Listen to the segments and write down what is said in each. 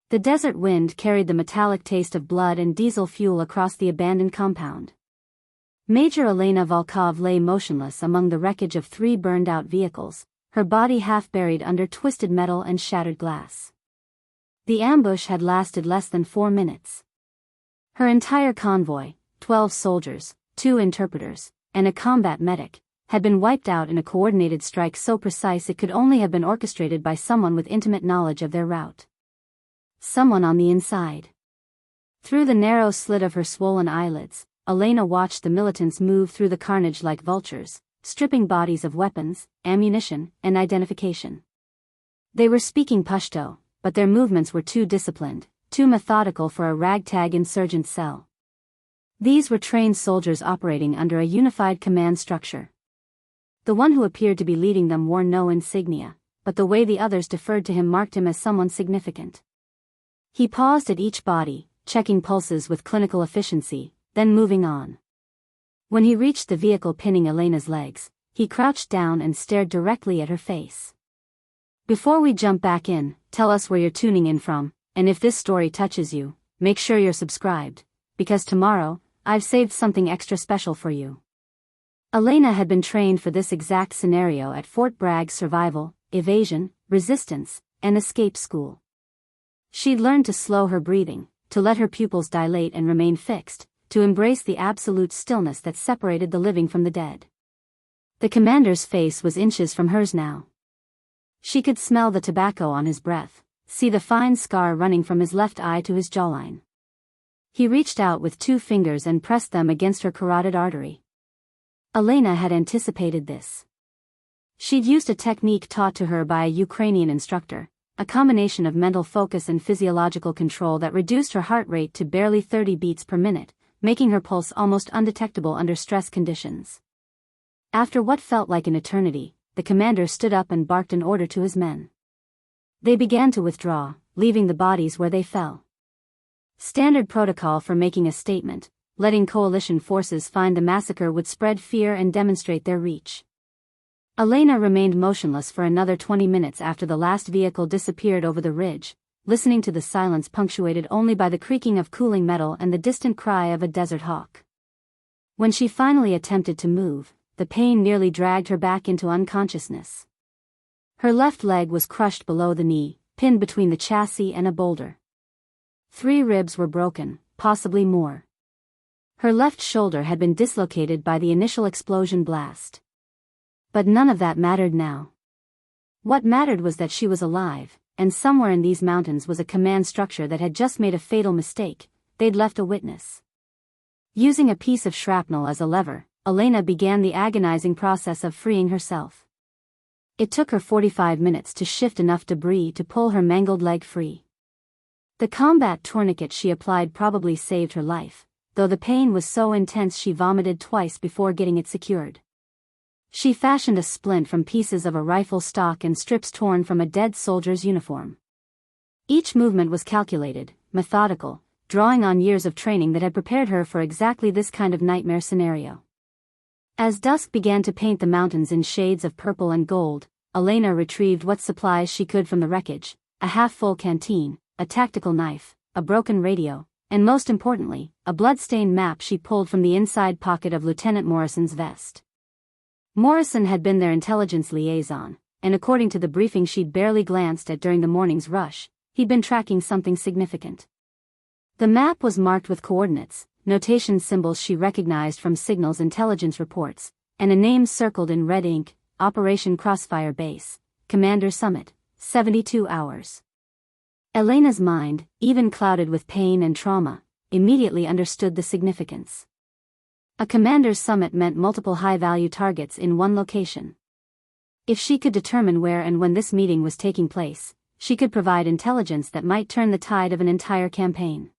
The desert wind carried the metallic taste of blood and diesel fuel across the abandoned compound. Major Elena Volkov lay motionless among the wreckage of 3 burned-out vehicles, her body half buried under twisted metal and shattered glass. The ambush had lasted less than 4 minutes. Her entire convoy, 12 soldiers, 2 interpreters, and a combat medic, had been wiped out in a coordinated strike so precise it could only have been orchestrated by someone with intimate knowledge of their route. Someone on the inside. Through the narrow slit of her swollen eyelids, Elena watched the militants move through the carnage like vultures, stripping bodies of weapons, ammunition, and identification. They were speaking Pashto, but their movements were too disciplined, too methodical for a ragtag insurgent cell. These were trained soldiers operating under a unified command structure. The one who appeared to be leading them wore no insignia, but the way the others deferred to him marked him as someone significant. He paused at each body, checking pulses with clinical efficiency, then moving on. When he reached the vehicle pinning Elena's legs, he crouched down and stared directly at her face. "Before we jump back in, tell us where you're tuning in from, and if this story touches you, make sure you're subscribed, because tomorrow, I've saved something extra special for you." Elena had been trained for this exact scenario at Fort Bragg's survival, evasion, resistance, and escape school. She'd learned to slow her breathing, to let her pupils dilate and remain fixed, to embrace the absolute stillness that separated the living from the dead. The commander's face was inches from hers now. She could smell the tobacco on his breath, see the fine scar running from his left eye to his jawline. He reached out with 2 fingers and pressed them against her carotid artery. Elena had anticipated this. She'd used a technique taught to her by a Ukrainian instructor, a combination of mental focus and physiological control that reduced her heart rate to barely 30 beats per minute, making her pulse almost undetectable under stress conditions. After what felt like an eternity, the commander stood up and barked an order to his men. They began to withdraw, leaving the bodies where they fell. Standard protocol for making a statement, letting coalition forces find the massacre would spread fear and demonstrate their reach. Elena remained motionless for another 20 minutes after the last vehicle disappeared over the ridge, listening to the silence punctuated only by the creaking of cooling metal and the distant cry of a desert hawk. When she finally attempted to move, the pain nearly dragged her back into unconsciousness. Her left leg was crushed below the knee, pinned between the chassis and a boulder. 3 ribs were broken, possibly more. Her left shoulder had been dislocated by the initial explosion blast. But none of that mattered now. What mattered was that she was alive, and somewhere in these mountains was a command structure that had just made a fatal mistake. They'd left a witness. Using a piece of shrapnel as a lever, Elena began the agonizing process of freeing herself. It took her 45 minutes to shift enough debris to pull her mangled leg free. The combat tourniquet she applied probably saved her life, though the pain was so intense she vomited twice before getting it secured. She fashioned a splint from pieces of a rifle stock and strips torn from a dead soldier's uniform. Each movement was calculated, methodical, drawing on years of training that had prepared her for exactly this kind of nightmare scenario. As dusk began to paint the mountains in shades of purple and gold, Elena retrieved what supplies she could from the wreckage, a half-full canteen, a tactical knife, a broken radio, and most importantly, a blood-stained map she pulled from the inside pocket of Lieutenant Morrison's vest. Morrison had been their intelligence liaison, and according to the briefing she'd barely glanced at during the morning's rush, he'd been tracking something significant. The map was marked with coordinates, notation symbols she recognized from Signal's intelligence reports, and a name circled in red ink: Operation Crossfire Base, Commander Summit, 72 hours. Elena's mind, even clouded with pain and trauma, immediately understood the significance. A commander's summit meant multiple high-value targets in one location. If she could determine where and when this meeting was taking place, she could provide intelligence that might turn the tide of an entire campaign.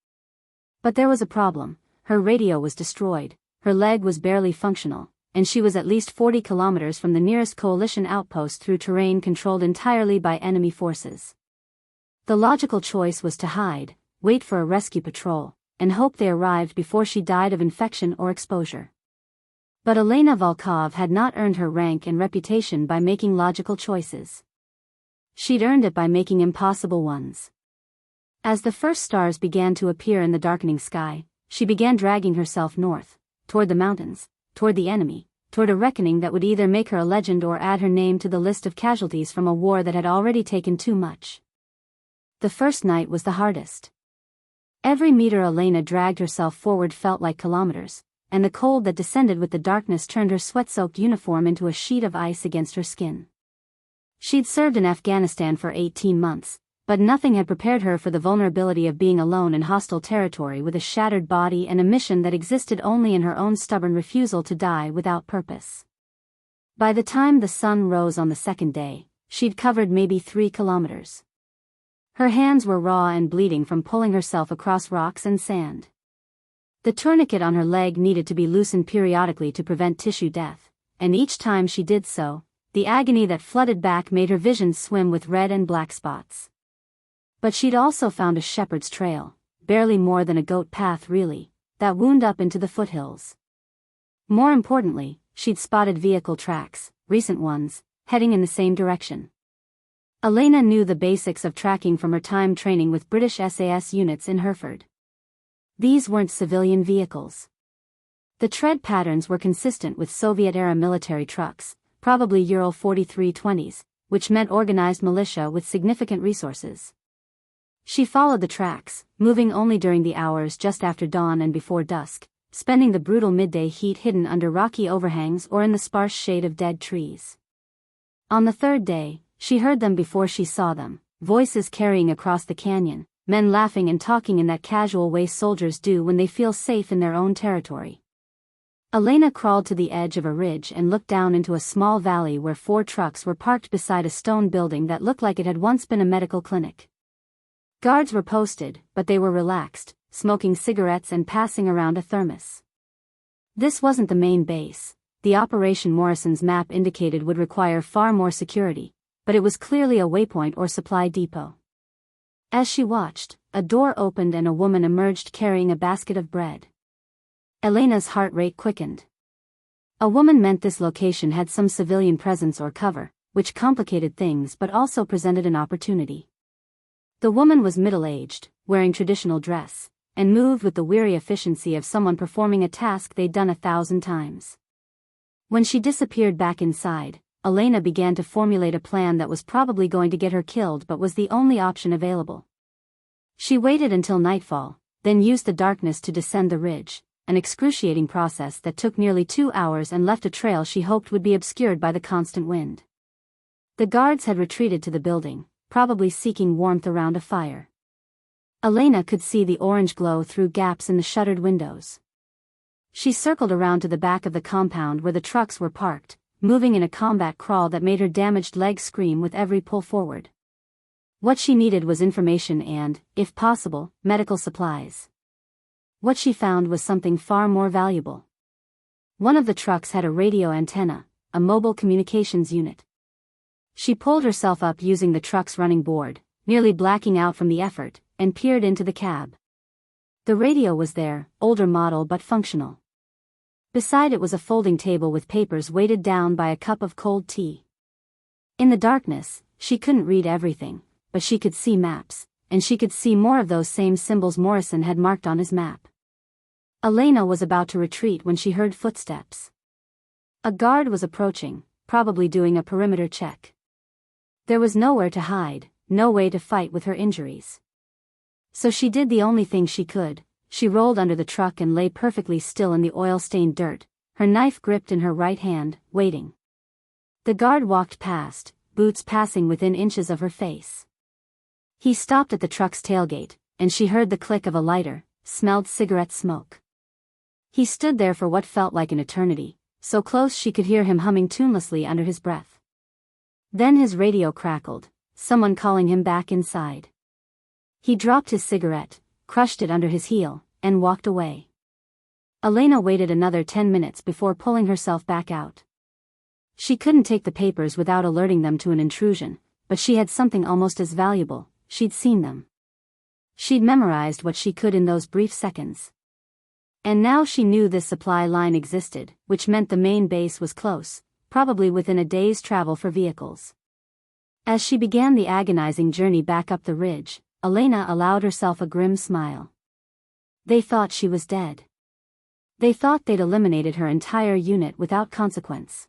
But there was a problem: her radio was destroyed, her leg was barely functional, and she was at least 40 kilometers from the nearest coalition outpost through terrain controlled entirely by enemy forces. The logical choice was to hide, wait for a rescue patrol, and hope they arrived before she died of infection or exposure. But Elena Volkov had not earned her rank and reputation by making logical choices. She'd earned it by making impossible ones. As the first stars began to appear in the darkening sky, she began dragging herself north, toward the mountains, toward the enemy, toward a reckoning that would either make her a legend or add her name to the list of casualties from a war that had already taken too much. The first night was the hardest. Every meter Elena dragged herself forward felt like kilometers, and the cold that descended with the darkness turned her sweat-soaked uniform into a sheet of ice against her skin. She'd served in Afghanistan for 18 months, but nothing had prepared her for the vulnerability of being alone in hostile territory with a shattered body and a mission that existed only in her own stubborn refusal to die without purpose. By the time the sun rose on the second day, she'd covered maybe 3 kilometers. Her hands were raw and bleeding from pulling herself across rocks and sand. The tourniquet on her leg needed to be loosened periodically to prevent tissue death, and each time she did so, the agony that flooded back made her vision swim with red and black spots. But she'd also found a shepherd's trail, barely more than a goat path really, that wound up into the foothills. More importantly, she'd spotted vehicle tracks, recent ones, heading in the same direction. Elena knew the basics of tracking from her time training with British SAS units in Hereford. These weren't civilian vehicles. The tread patterns were consistent with Soviet-era military trucks, probably Ural 4320s, which meant organized militia with significant resources. She followed the tracks, moving only during the hours just after dawn and before dusk, spending the brutal midday heat hidden under rocky overhangs or in the sparse shade of dead trees. On the third day, she heard them before she saw them, voices carrying across the canyon, men laughing and talking in that casual way soldiers do when they feel safe in their own territory. Elena crawled to the edge of a ridge and looked down into a small valley where 4 trucks were parked beside a stone building that looked like it had once been a medical clinic. Guards were posted, but they were relaxed, smoking cigarettes and passing around a thermos. This wasn't the main base. The operation Morrison's map indicated would require far more security, but it was clearly a waypoint or supply depot. As she watched, a door opened and a woman emerged carrying a basket of bread. Elena's heart rate quickened. A woman meant this location had some civilian presence or cover, which complicated things but also presented an opportunity. The woman was middle-aged, wearing traditional dress, and moved with the weary efficiency of someone performing a task they'd done 1,000 times. When she disappeared back inside, Elena began to formulate a plan that was probably going to get her killed but was the only option available. She waited until nightfall, then used the darkness to descend the ridge, an excruciating process that took nearly 2 hours and left a trail she hoped would be obscured by the constant wind. The guards had retreated to the building, probably seeking warmth around a fire. Elena could see the orange glow through gaps in the shuttered windows. She circled around to the back of the compound where the trucks were parked, moving in a combat crawl that made her damaged legs scream with every pull forward. What she needed was information and, if possible, medical supplies. What she found was something far more valuable. One of the trucks had a radio antenna, a mobile communications unit. She pulled herself up using the truck's running board, nearly blacking out from the effort, and peered into the cab. The radio was there, older model but functional. Beside it was a folding table with papers weighted down by a cup of cold tea. In the darkness, she couldn't read everything, but she could see maps, and she could see more of those same symbols Morrison had marked on his map. Elena was about to retreat when she heard footsteps. A guard was approaching, probably doing a perimeter check. There was nowhere to hide, no way to fight with her injuries. So she did the only thing she could. She rolled under the truck and lay perfectly still in the oil-stained dirt, her knife gripped in her right hand, waiting. The guard walked past, boots passing within inches of her face. He stopped at the truck's tailgate, and she heard the click of a lighter, smelled cigarette smoke. He stood there for what felt like an eternity, so close she could hear him humming tunelessly under his breath. Then his radio crackled, someone calling him back inside. He dropped his cigarette, crushed it under his heel, and walked away. Elena waited another 10 minutes before pulling herself back out. She couldn't take the papers without alerting them to an intrusion, but she had something almost as valuable: she'd seen them. She'd memorized what she could in those brief seconds. And now she knew this supply line existed, which meant the main base was close, probably within a day's travel for vehicles. As she began the agonizing journey back up the ridge, Elena allowed herself a grim smile. They thought she was dead. They thought they'd eliminated her entire unit without consequence.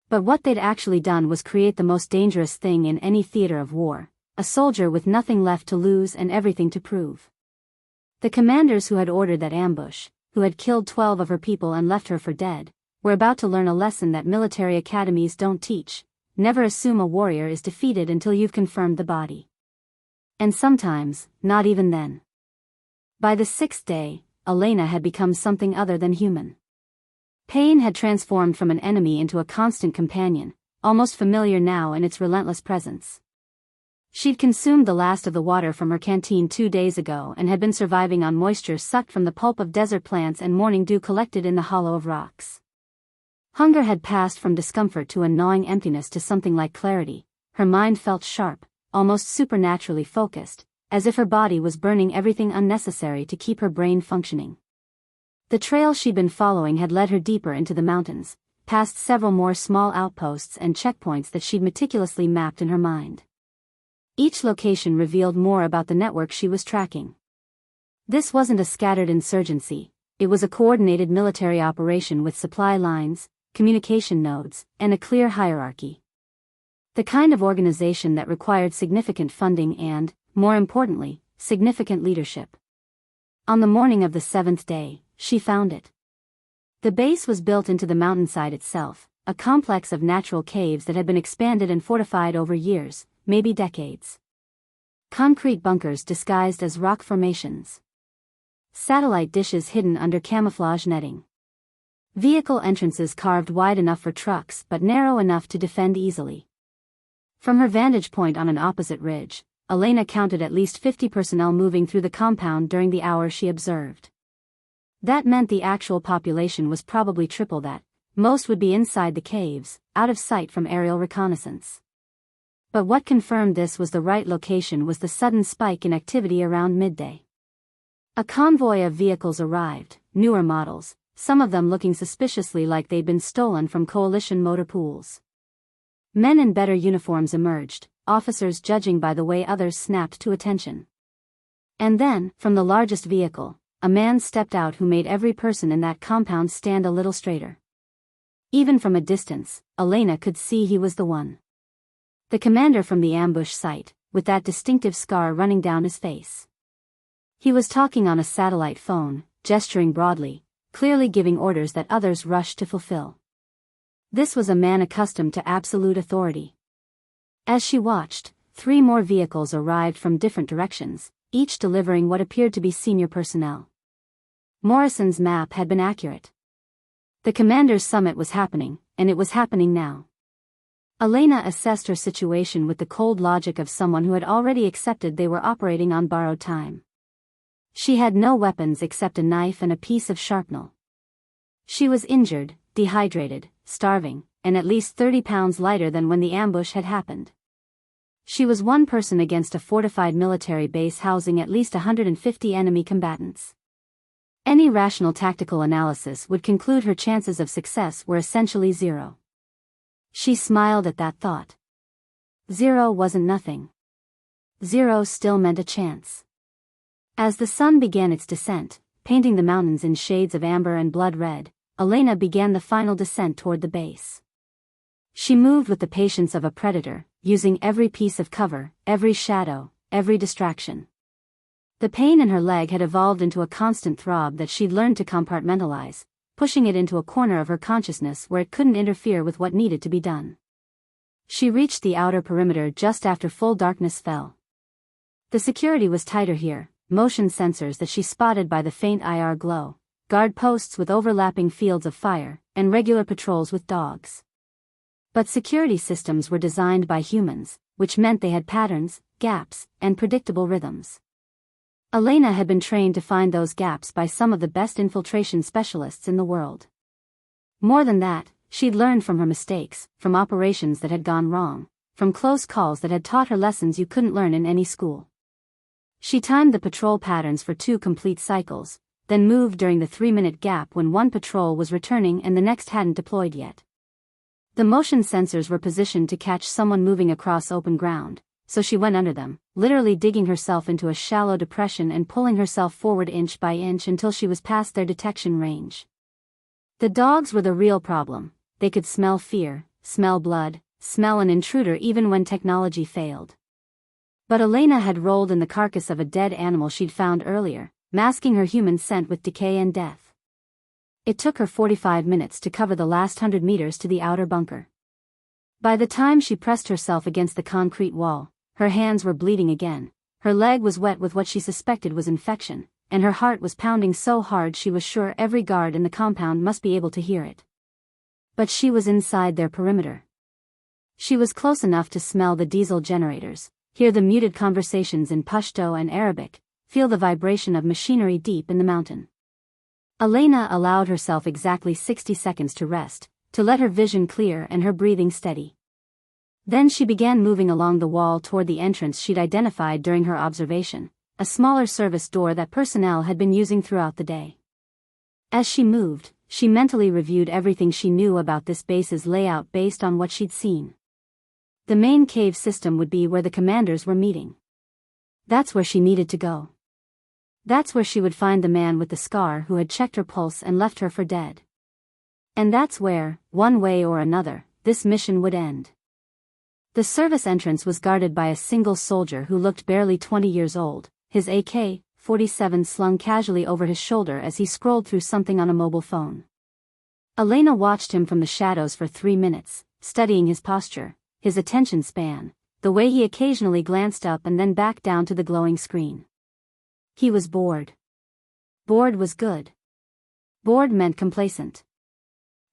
But what they'd actually done was create the most dangerous thing in any theater of war, a soldier with nothing left to lose and everything to prove. The commanders who had ordered that ambush, who had killed 12 of her people and left her for dead, were about to learn a lesson that military academies don't teach: never assume a warrior is defeated until you've confirmed the body. And sometimes, not even then. By the 6th day, Elena had become something other than human. Pain had transformed from an enemy into a constant companion, almost familiar now in its relentless presence. She'd consumed the last of the water from her canteen 2 days ago and had been surviving on moisture sucked from the pulp of desert plants and morning dew collected in the hollow of rocks. Hunger had passed from discomfort to a gnawing emptiness to something like clarity. Her mind felt sharp, almost supernaturally focused, as if her body was burning everything unnecessary to keep her brain functioning. The trail she'd been following had led her deeper into the mountains, past several more small outposts and checkpoints that she'd meticulously mapped in her mind. Each location revealed more about the network she was tracking. This wasn't a scattered insurgency, it was a coordinated military operation with supply lines, communication nodes, and a clear hierarchy. The kind of organization that required significant funding and, more importantly, significant leadership. On the morning of the 7th day, she found it. The base was built into the mountainside itself, a complex of natural caves that had been expanded and fortified over years, maybe decades. Concrete bunkers disguised as rock formations. Satellite dishes hidden under camouflage netting. Vehicle entrances carved wide enough for trucks but narrow enough to defend easily. From her vantage point on an opposite ridge, Elena counted at least 50 personnel moving through the compound during the hour she observed. That meant the actual population was probably triple that. Most would be inside the caves, out of sight from aerial reconnaissance. But what confirmed this was the right location was the sudden spike in activity around midday. A convoy of vehicles arrived, newer models, some of them looking suspiciously like they'd been stolen from coalition motor pools. Men in better uniforms emerged, officers judging by the way others snapped to attention. And then, from the largest vehicle, a man stepped out who made every person in that compound stand a little straighter. Even from a distance, Elena could see he was the one. The commander from the ambush site, with that distinctive scar running down his face. He was talking on a satellite phone, gesturing broadly, clearly giving orders that others rushed to fulfill. This was a man accustomed to absolute authority. As she watched, 3 more vehicles arrived from different directions, each delivering what appeared to be senior personnel. Morrison's map had been accurate. The commander's summit was happening, and it was happening now. Elena assessed her situation with the cold logic of someone who had already accepted they were operating on borrowed time. She had no weapons except a knife and a piece of shrapnel. She was injured, dehydrated, starving, and at least 30 pounds lighter than when the ambush had happened. She was one person against a fortified military base housing at least 150 enemy combatants. Any rational tactical analysis would conclude her chances of success were essentially zero. She smiled at that thought. 0 wasn't nothing. 0 still meant a chance. As the sun began its descent, painting the mountains in shades of amber and blood red, Elena began the final descent toward the base. She moved with the patience of a predator, using every piece of cover, every shadow, every distraction. The pain in her leg had evolved into a constant throb that she'd learned to compartmentalize, pushing it into a corner of her consciousness where it couldn't interfere with what needed to be done. She reached the outer perimeter just after full darkness fell. The security was tighter here, motion sensors that she spotted by the faint IR glow, guard posts with overlapping fields of fire, and regular patrols with dogs. But security systems were designed by humans, which meant they had patterns, gaps, and predictable rhythms. Elena had been trained to find those gaps by some of the best infiltration specialists in the world. More than that, she'd learned from her mistakes, from operations that had gone wrong, from close calls that had taught her lessons you couldn't learn in any school. She timed the patrol patterns for 2 complete cycles, then moved during the 3-minute gap when one patrol was returning and the next hadn't deployed yet. The motion sensors were positioned to catch someone moving across open ground, so she went under them, literally digging herself into a shallow depression and pulling herself forward inch by inch until she was past their detection range. The dogs were the real problem. They could smell fear, smell blood, smell an intruder even when technology failed. But Elena had rolled in the carcass of a dead animal she'd found earlier, masking her human scent with decay and death. It took her 45 minutes to cover the last 100 meters to the outer bunker. By the time she pressed herself against the concrete wall, her hands were bleeding again, her leg was wet with what she suspected was infection, and her heart was pounding so hard she was sure every guard in the compound must be able to hear it. But she was inside their perimeter. She was close enough to smell the diesel generators, hear the muted conversations in Pashto and Arabic, feel the vibration of machinery deep in the mountain. Elena allowed herself exactly 60 seconds to rest, to let her vision clear and her breathing steady. Then she began moving along the wall toward the entrance she'd identified during her observation, a smaller service door that personnel had been using throughout the day. As she moved, she mentally reviewed everything she knew about this base's layout based on what she'd seen. The main cave system would be where the commanders were meeting. That's where she needed to go. That's where she would find the man with the scar who had checked her pulse and left her for dead. And that's where, one way or another, this mission would end. The service entrance was guarded by a single soldier who looked barely 20 years old, his AK-47 slung casually over his shoulder as he scrolled through something on a mobile phone. Elena watched him from the shadows for 3 minutes, studying his posture, his attention span, the way he occasionally glanced up and then back down to the glowing screen. He was bored. Bored was good. Bored meant complacent.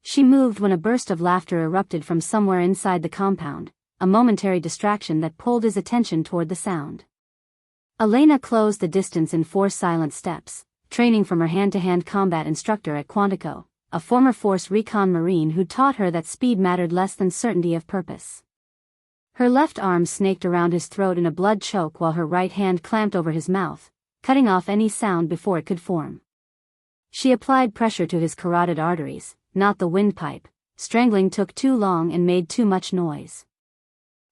She moved when a burst of laughter erupted from somewhere inside the compound, a momentary distraction that pulled his attention toward the sound. Elena closed the distance in 4 silent steps, training from her hand-to-hand combat instructor at Quantico, a former Force Recon Marine who taught her that speed mattered less than certainty of purpose. Her left arm snaked around his throat in a blood choke while her right hand clamped over his mouth, cutting off any sound before it could form. She applied pressure to his carotid arteries, not the windpipe. Strangling took too long and made too much noise.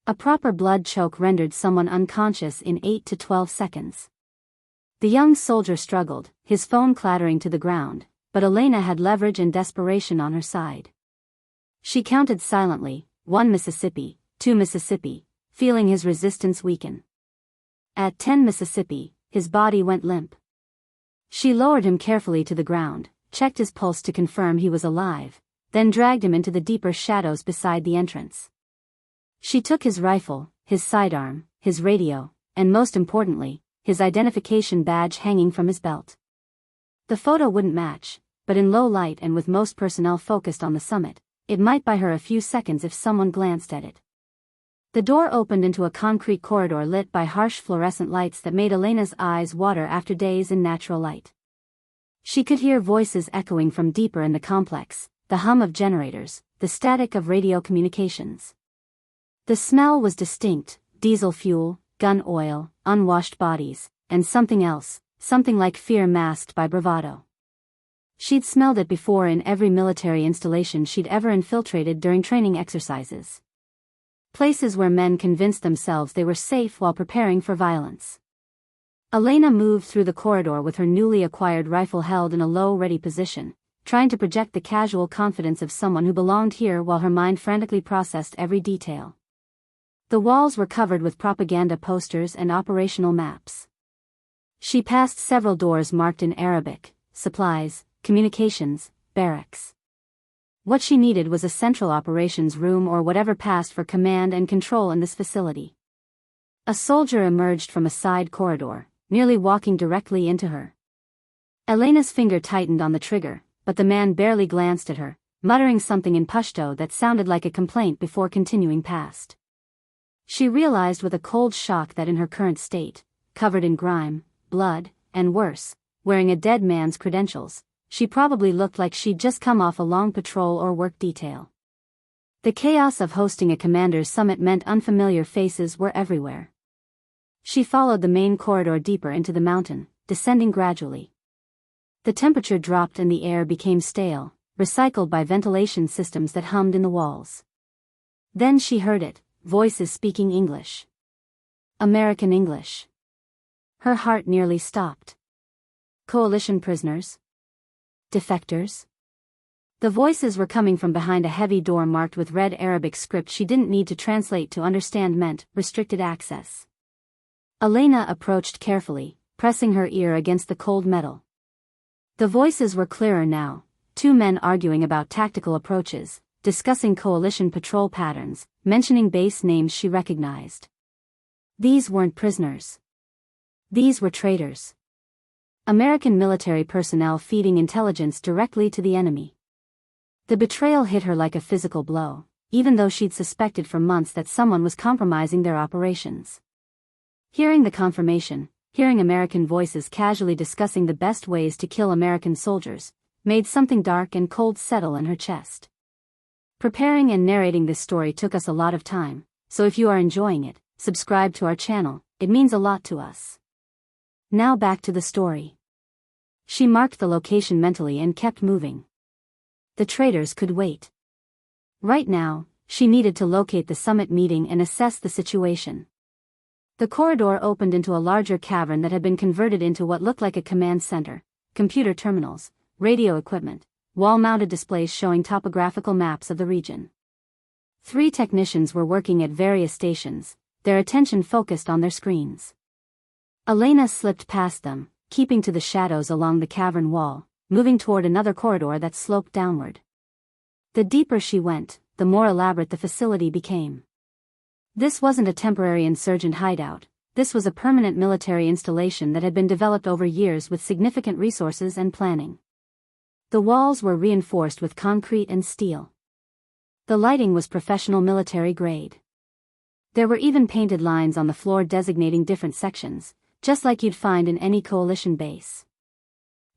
A proper blood choke rendered someone unconscious in 8 to 12 seconds. The young soldier struggled, his phone clattering to the ground, but Elena had leverage and desperation on her side. She counted silently, 1 Mississippi, 2 Mississippi, feeling his resistance weaken. At 10 Mississippi, his body went limp. She lowered him carefully to the ground, checked his pulse to confirm he was alive, then dragged him into the deeper shadows beside the entrance. She took his rifle, his sidearm, his radio, and most importantly, his identification badge hanging from his belt. The photo wouldn't match, but in low light and with most personnel focused on the summit, it might buy her a few seconds if someone glanced at it. The door opened into a concrete corridor lit by harsh fluorescent lights that made Elena's eyes water after days in natural light. She could hear voices echoing from deeper in the complex, the hum of generators, the static of radio communications. The smell was distinct: diesel fuel, gun oil, unwashed bodies, and something else, something like fear masked by bravado. She'd smelled it before in every military installation she'd ever infiltrated during training exercises. Places where men convinced themselves they were safe while preparing for violence. Elena moved through the corridor with her newly acquired rifle held in a low, ready position, trying to project the casual confidence of someone who belonged here while her mind frantically processed every detail. The walls were covered with propaganda posters and operational maps. She passed several doors marked in Arabic: supplies, communications, barracks. What she needed was a central operations room or whatever passed for command and control in this facility. A soldier emerged from a side corridor, nearly walking directly into her. Elena's finger tightened on the trigger, but the man barely glanced at her, muttering something in Pashto that sounded like a complaint before continuing past. She realized with a cold shock that in her current state, covered in grime, blood, and worse, wearing a dead man's credentials, she probably looked like she'd just come off a long patrol or work detail. The chaos of hosting a commander's summit meant unfamiliar faces were everywhere. She followed the main corridor deeper into the mountain, descending gradually. The temperature dropped and the air became stale, recycled by ventilation systems that hummed in the walls. Then she heard it, voices speaking English. American English. Her heart nearly stopped. Coalition prisoners? Defectors? The voices were coming from behind a heavy door marked with red Arabic script she didn't need to translate to understand meant restricted access. Elena approached carefully, pressing her ear against the cold metal. The voices were clearer now, two men arguing about tactical approaches, discussing coalition patrol patterns, mentioning base names she recognized. These weren't prisoners. These were traitors. American military personnel feeding intelligence directly to the enemy. The betrayal hit her like a physical blow, even though she'd suspected for months that someone was compromising their operations. Hearing the confirmation, hearing American voices casually discussing the best ways to kill American soldiers, made something dark and cold settle in her chest. Preparing and narrating this story took us a lot of time, so if you are enjoying it, subscribe to our channel, it means a lot to us. Now back to the story. She marked the location mentally and kept moving. The traitors could wait. Right now, she needed to locate the summit meeting and assess the situation. The corridor opened into a larger cavern that had been converted into what looked like a command center, computer terminals, radio equipment, wall-mounted displays showing topographical maps of the region. 3 technicians were working at various stations, their attention focused on their screens. Elena slipped past them, keeping to the shadows along the cavern wall, moving toward another corridor that sloped downward. The deeper she went, the more elaborate the facility became. This wasn't a temporary insurgent hideout, this was a permanent military installation that had been developed over years with significant resources and planning. The walls were reinforced with concrete and steel. The lighting was professional military grade. There were even painted lines on the floor designating different sections, just like you'd find in any coalition base.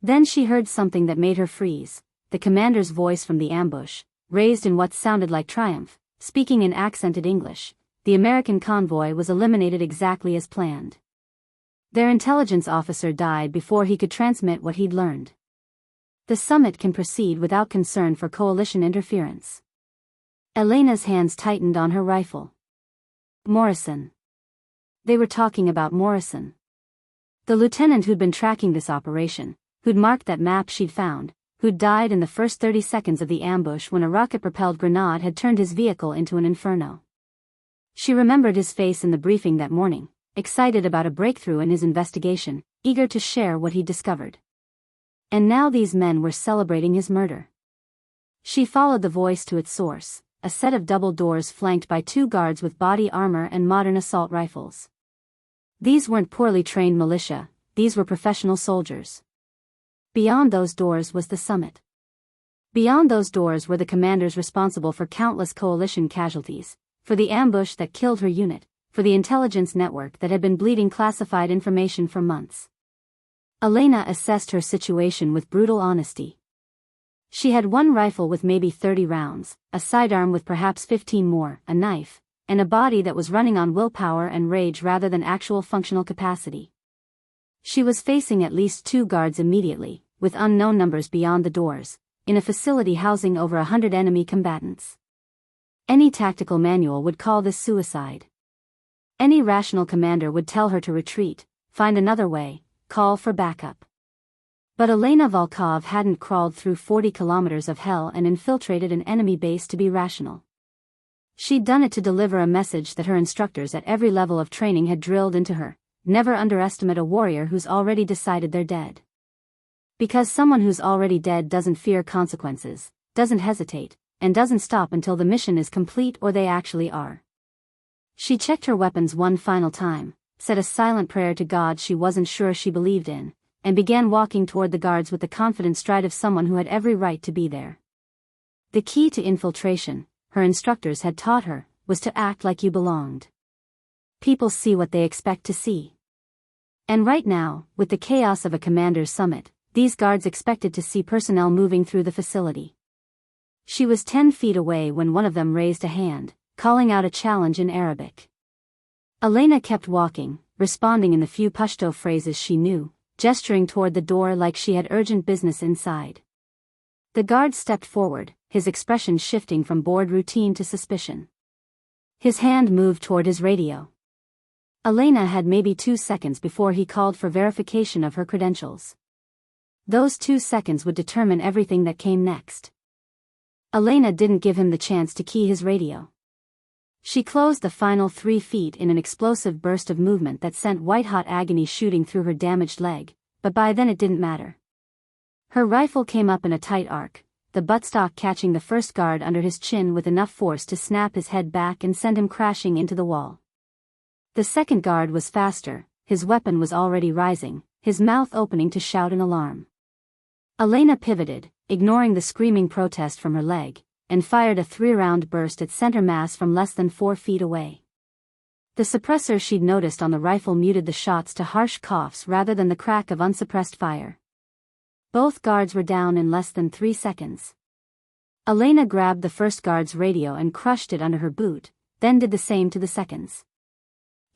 Then she heard something that made her freeze, the commander's voice from the ambush, raised in what sounded like triumph, speaking in accented English. The American convoy was eliminated exactly as planned. Their intelligence officer died before he could transmit what he'd learned. The summit can proceed without concern for coalition interference. Elena's hands tightened on her rifle. Morrison. They were talking about Morrison. The lieutenant who'd been tracking this operation, who'd marked that map she'd found, who'd died in the first 30 seconds of the ambush when a rocket-propelled grenade had turned his vehicle into an inferno. She remembered his face in the briefing that morning, excited about a breakthrough in his investigation, eager to share what he'd discovered. And now these men were celebrating his murder. She followed the voice to its source, a set of double doors flanked by 2 guards with body armor and modern assault rifles. These weren't poorly trained militia, these were professional soldiers. Beyond those doors was the summit. Beyond those doors were the commanders responsible for countless coalition casualties, for the ambush that killed her unit, for the intelligence network that had been bleeding classified information for months. Elena assessed her situation with brutal honesty. She had 1 rifle with maybe 30 rounds, a sidearm with perhaps 15 more, a knife, and a body that was running on willpower and rage rather than actual functional capacity. She was facing at least 2 guards immediately, with unknown numbers beyond the doors, in a facility housing over 100 enemy combatants. Any tactical manual would call this suicide. Any rational commander would tell her to retreat, find another way, call for backup. But Elena Volkov hadn't crawled through 40 kilometers of hell and infiltrated an enemy base to be rational. She'd done it to deliver a message that her instructors at every level of training had drilled into her: never underestimate a warrior who's already decided they're dead. Because someone who's already dead doesn't fear consequences, doesn't hesitate, and doesn't stop until the mission is complete or they actually are. She checked her weapons one final time, said a silent prayer to God she wasn't sure she believed in, and began walking toward the guards with the confident stride of someone who had every right to be there. The key to infiltration, her instructors had taught her, was to act like you belonged. People see what they expect to see. And right now, with the chaos of a commander's summit, these guards expected to see personnel moving through the facility. She was 10 feet away when one of them raised a hand, calling out a challenge in Arabic. Elena kept walking, responding in the few Pashto phrases she knew, gesturing toward the door like she had urgent business inside. The guard stepped forward, his expression shifting from bored routine to suspicion. His hand moved toward his radio. Elena had maybe 2 seconds before he called for verification of her credentials. Those 2 seconds would determine everything that came next. Elena didn't give him the chance to key his radio. She closed the final 3 feet in an explosive burst of movement that sent white-hot agony shooting through her damaged leg, but by then it didn't matter. Her rifle came up in a tight arc, the buttstock catching the first guard under his chin with enough force to snap his head back and send him crashing into the wall. The second guard was faster, his weapon was already rising, his mouth opening to shout in alarm. Elena pivoted, ignoring the screaming protest from her leg, and fired a 3-round burst at center mass from less than 4 feet away. The suppressor she'd noticed on the rifle muted the shots to harsh coughs rather than the crack of unsuppressed fire. Both guards were down in less than 3 seconds. Elena grabbed the first guard's radio and crushed it under her boot, then did the same to the seconds.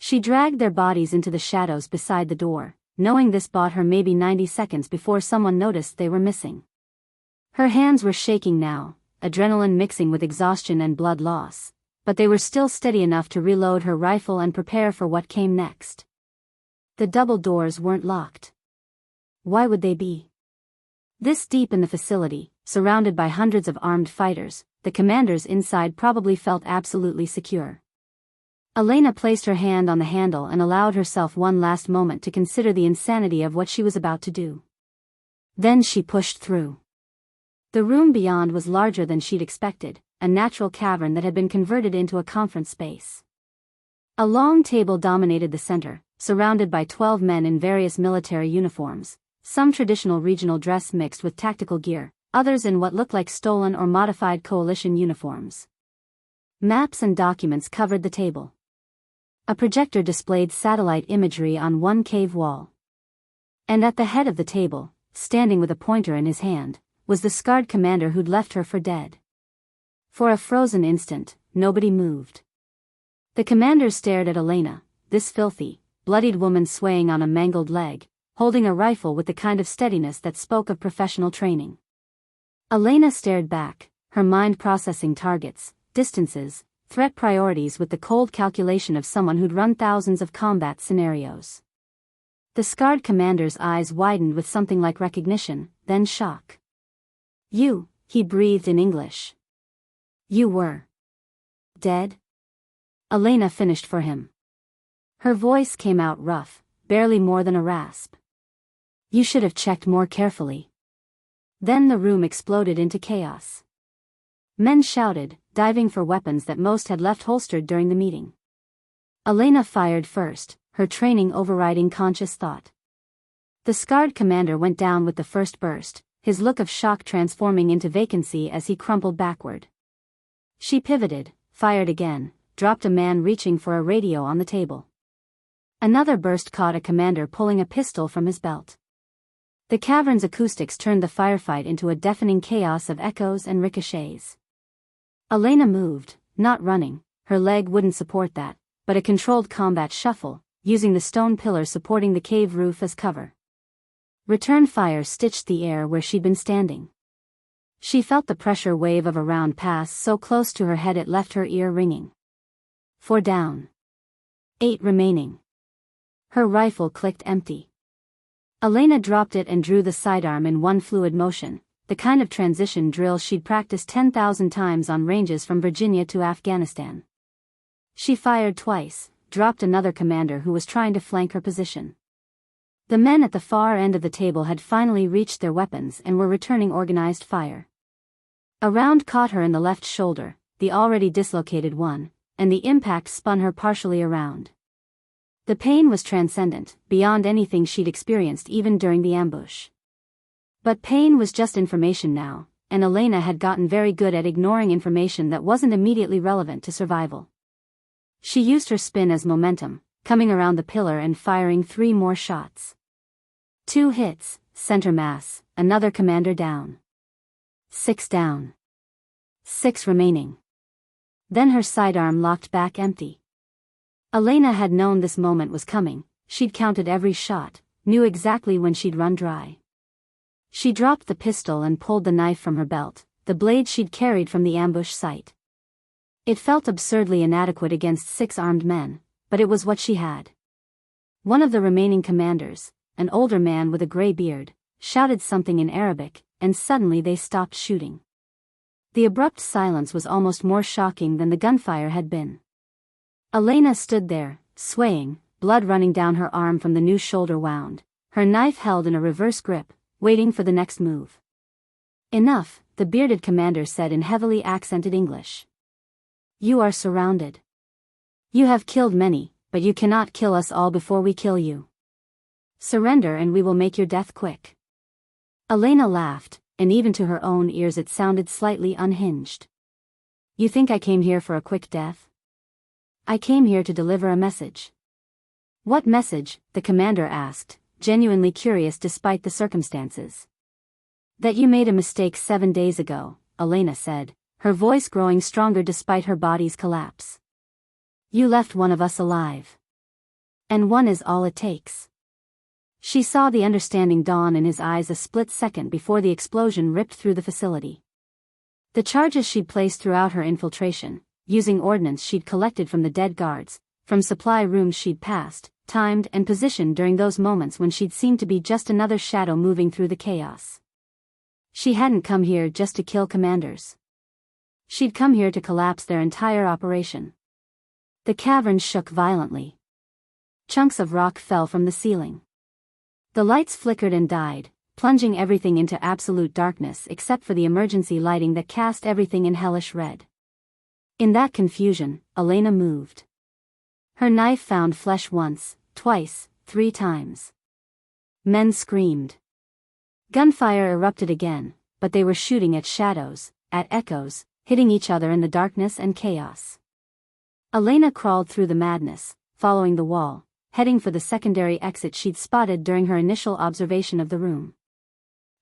She dragged their bodies into the shadows beside the door, knowing this bought her maybe 90 seconds before someone noticed they were missing. Her hands were shaking now, adrenaline mixing with exhaustion and blood loss, but they were still steady enough to reload her rifle and prepare for what came next. The double doors weren't locked. Why would they be? This deep in the facility, surrounded by hundreds of armed fighters, the commanders inside probably felt absolutely secure. Elena placed her hand on the handle and allowed herself one last moment to consider the insanity of what she was about to do. Then she pushed through. The room beyond was larger than she'd expected, a natural cavern that had been converted into a conference space. A long table dominated the center, surrounded by 12 men in various military uniforms, some traditional regional dress mixed with tactical gear, others in what looked like stolen or modified coalition uniforms. Maps and documents covered the table. A projector displayed satellite imagery on one cave wall. And at the head of the table, standing with a pointer in his hand, was the scarred commander who'd left her for dead. For a frozen instant, nobody moved. The commanders stared at Elena, this filthy, bloodied woman swaying on a mangled leg, holding a rifle with the kind of steadiness that spoke of professional training. Elena stared back, her mind processing targets, distances, threat priorities with the cold calculation of someone who'd run thousands of combat scenarios. The scarred commander's eyes widened with something like recognition, then shock. "You," he breathed in English. "You were dead?" Elena finished for him. Her voice came out rough, barely more than a rasp. "You should have checked more carefully." Then the room exploded into chaos. Men shouted, diving for weapons that most had left holstered during the meeting. Elena fired first, her training overriding conscious thought. The scarred commander went down with the first burst, his look of shock transforming into vacancy as he crumpled backward. She pivoted, fired again, dropped a man reaching for a radio on the table. Another burst caught a commander pulling a pistol from his belt. The cavern's acoustics turned the firefight into a deafening chaos of echoes and ricochets. Elena moved, not running, her leg wouldn't support that, but a controlled combat shuffle, using the stone pillar supporting the cave roof as cover. Return fire stitched the air where she'd been standing. She felt the pressure wave of a round pass so close to her head it left her ear ringing. 4 down. 8 remaining. Her rifle clicked empty. Elena dropped it and drew the sidearm in one fluid motion, the kind of transition drill she'd practiced 10,000 times on ranges from Virginia to Afghanistan. She fired twice, dropped another commander who was trying to flank her position. The men at the far end of the table had finally reached their weapons and were returning organized fire. A round caught her in the left shoulder, the already dislocated one, and the impact spun her partially around. The pain was transcendent, beyond anything she'd experienced even during the ambush. But pain was just information now, and Elena had gotten very good at ignoring information that wasn't immediately relevant to survival. She used her spin as momentum, coming around the pillar and firing 3 more shots. 2 hits, center mass, another commander down. 6 down. 6 remaining. Then her sidearm locked back empty. Elena had known this moment was coming, she'd counted every shot, knew exactly when she'd run dry. She dropped the pistol and pulled the knife from her belt, the blade she'd carried from the ambush site. It felt absurdly inadequate against 6 armed men, but it was what she had. One of the remaining commanders, an older man with a gray beard, shouted something in Arabic, and suddenly they stopped shooting. The abrupt silence was almost more shocking than the gunfire had been. Elena stood there, swaying, blood running down her arm from the new shoulder wound, her knife held in a reverse grip, waiting for the next move. "Enough," the bearded commander said in heavily accented English. "You are surrounded. You have killed many, but you cannot kill us all before we kill you. Surrender and we will make your death quick." Elena laughed, and even to her own ears it sounded slightly unhinged. "You think I came here for a quick death? I came here to deliver a message." "What message?" the commander asked, genuinely curious despite the circumstances. "That you made a mistake 7 days ago," Elena said, her voice growing stronger despite her body's collapse. "You left one of us alive. And one is all it takes." She saw the understanding dawn in his eyes a split second before the explosion ripped through the facility. The charges she'd placed throughout her infiltration, using ordnance she'd collected from the dead guards, from supply rooms she'd passed, timed and positioned during those moments when she'd seemed to be just another shadow moving through the chaos. She hadn't come here just to kill commanders. She'd come here to collapse their entire operation. The cavern shook violently. Chunks of rock fell from the ceiling. The lights flickered and died, plunging everything into absolute darkness except for the emergency lighting that cast everything in hellish red. In that confusion, Elena moved. Her knife found flesh once, twice, 3 times. Men screamed. Gunfire erupted again, but they were shooting at shadows, at echoes, hitting each other in the darkness and chaos. Elena crawled through the madness, following the wall, heading for the secondary exit she'd spotted during her initial observation of the room.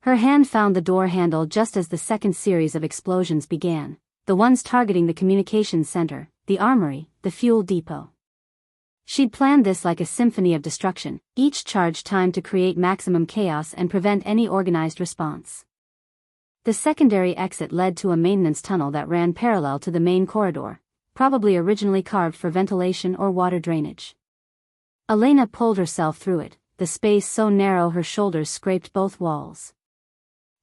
Her hand found the door handle just as the second series of explosions began, the ones targeting the communications center, the armory, the fuel depot. She'd planned this like a symphony of destruction, each charge timed to create maximum chaos and prevent any organized response. The secondary exit led to a maintenance tunnel that ran parallel to the main corridor, probably originally carved for ventilation or water drainage. Elena pulled herself through it, the space so narrow her shoulders scraped both walls.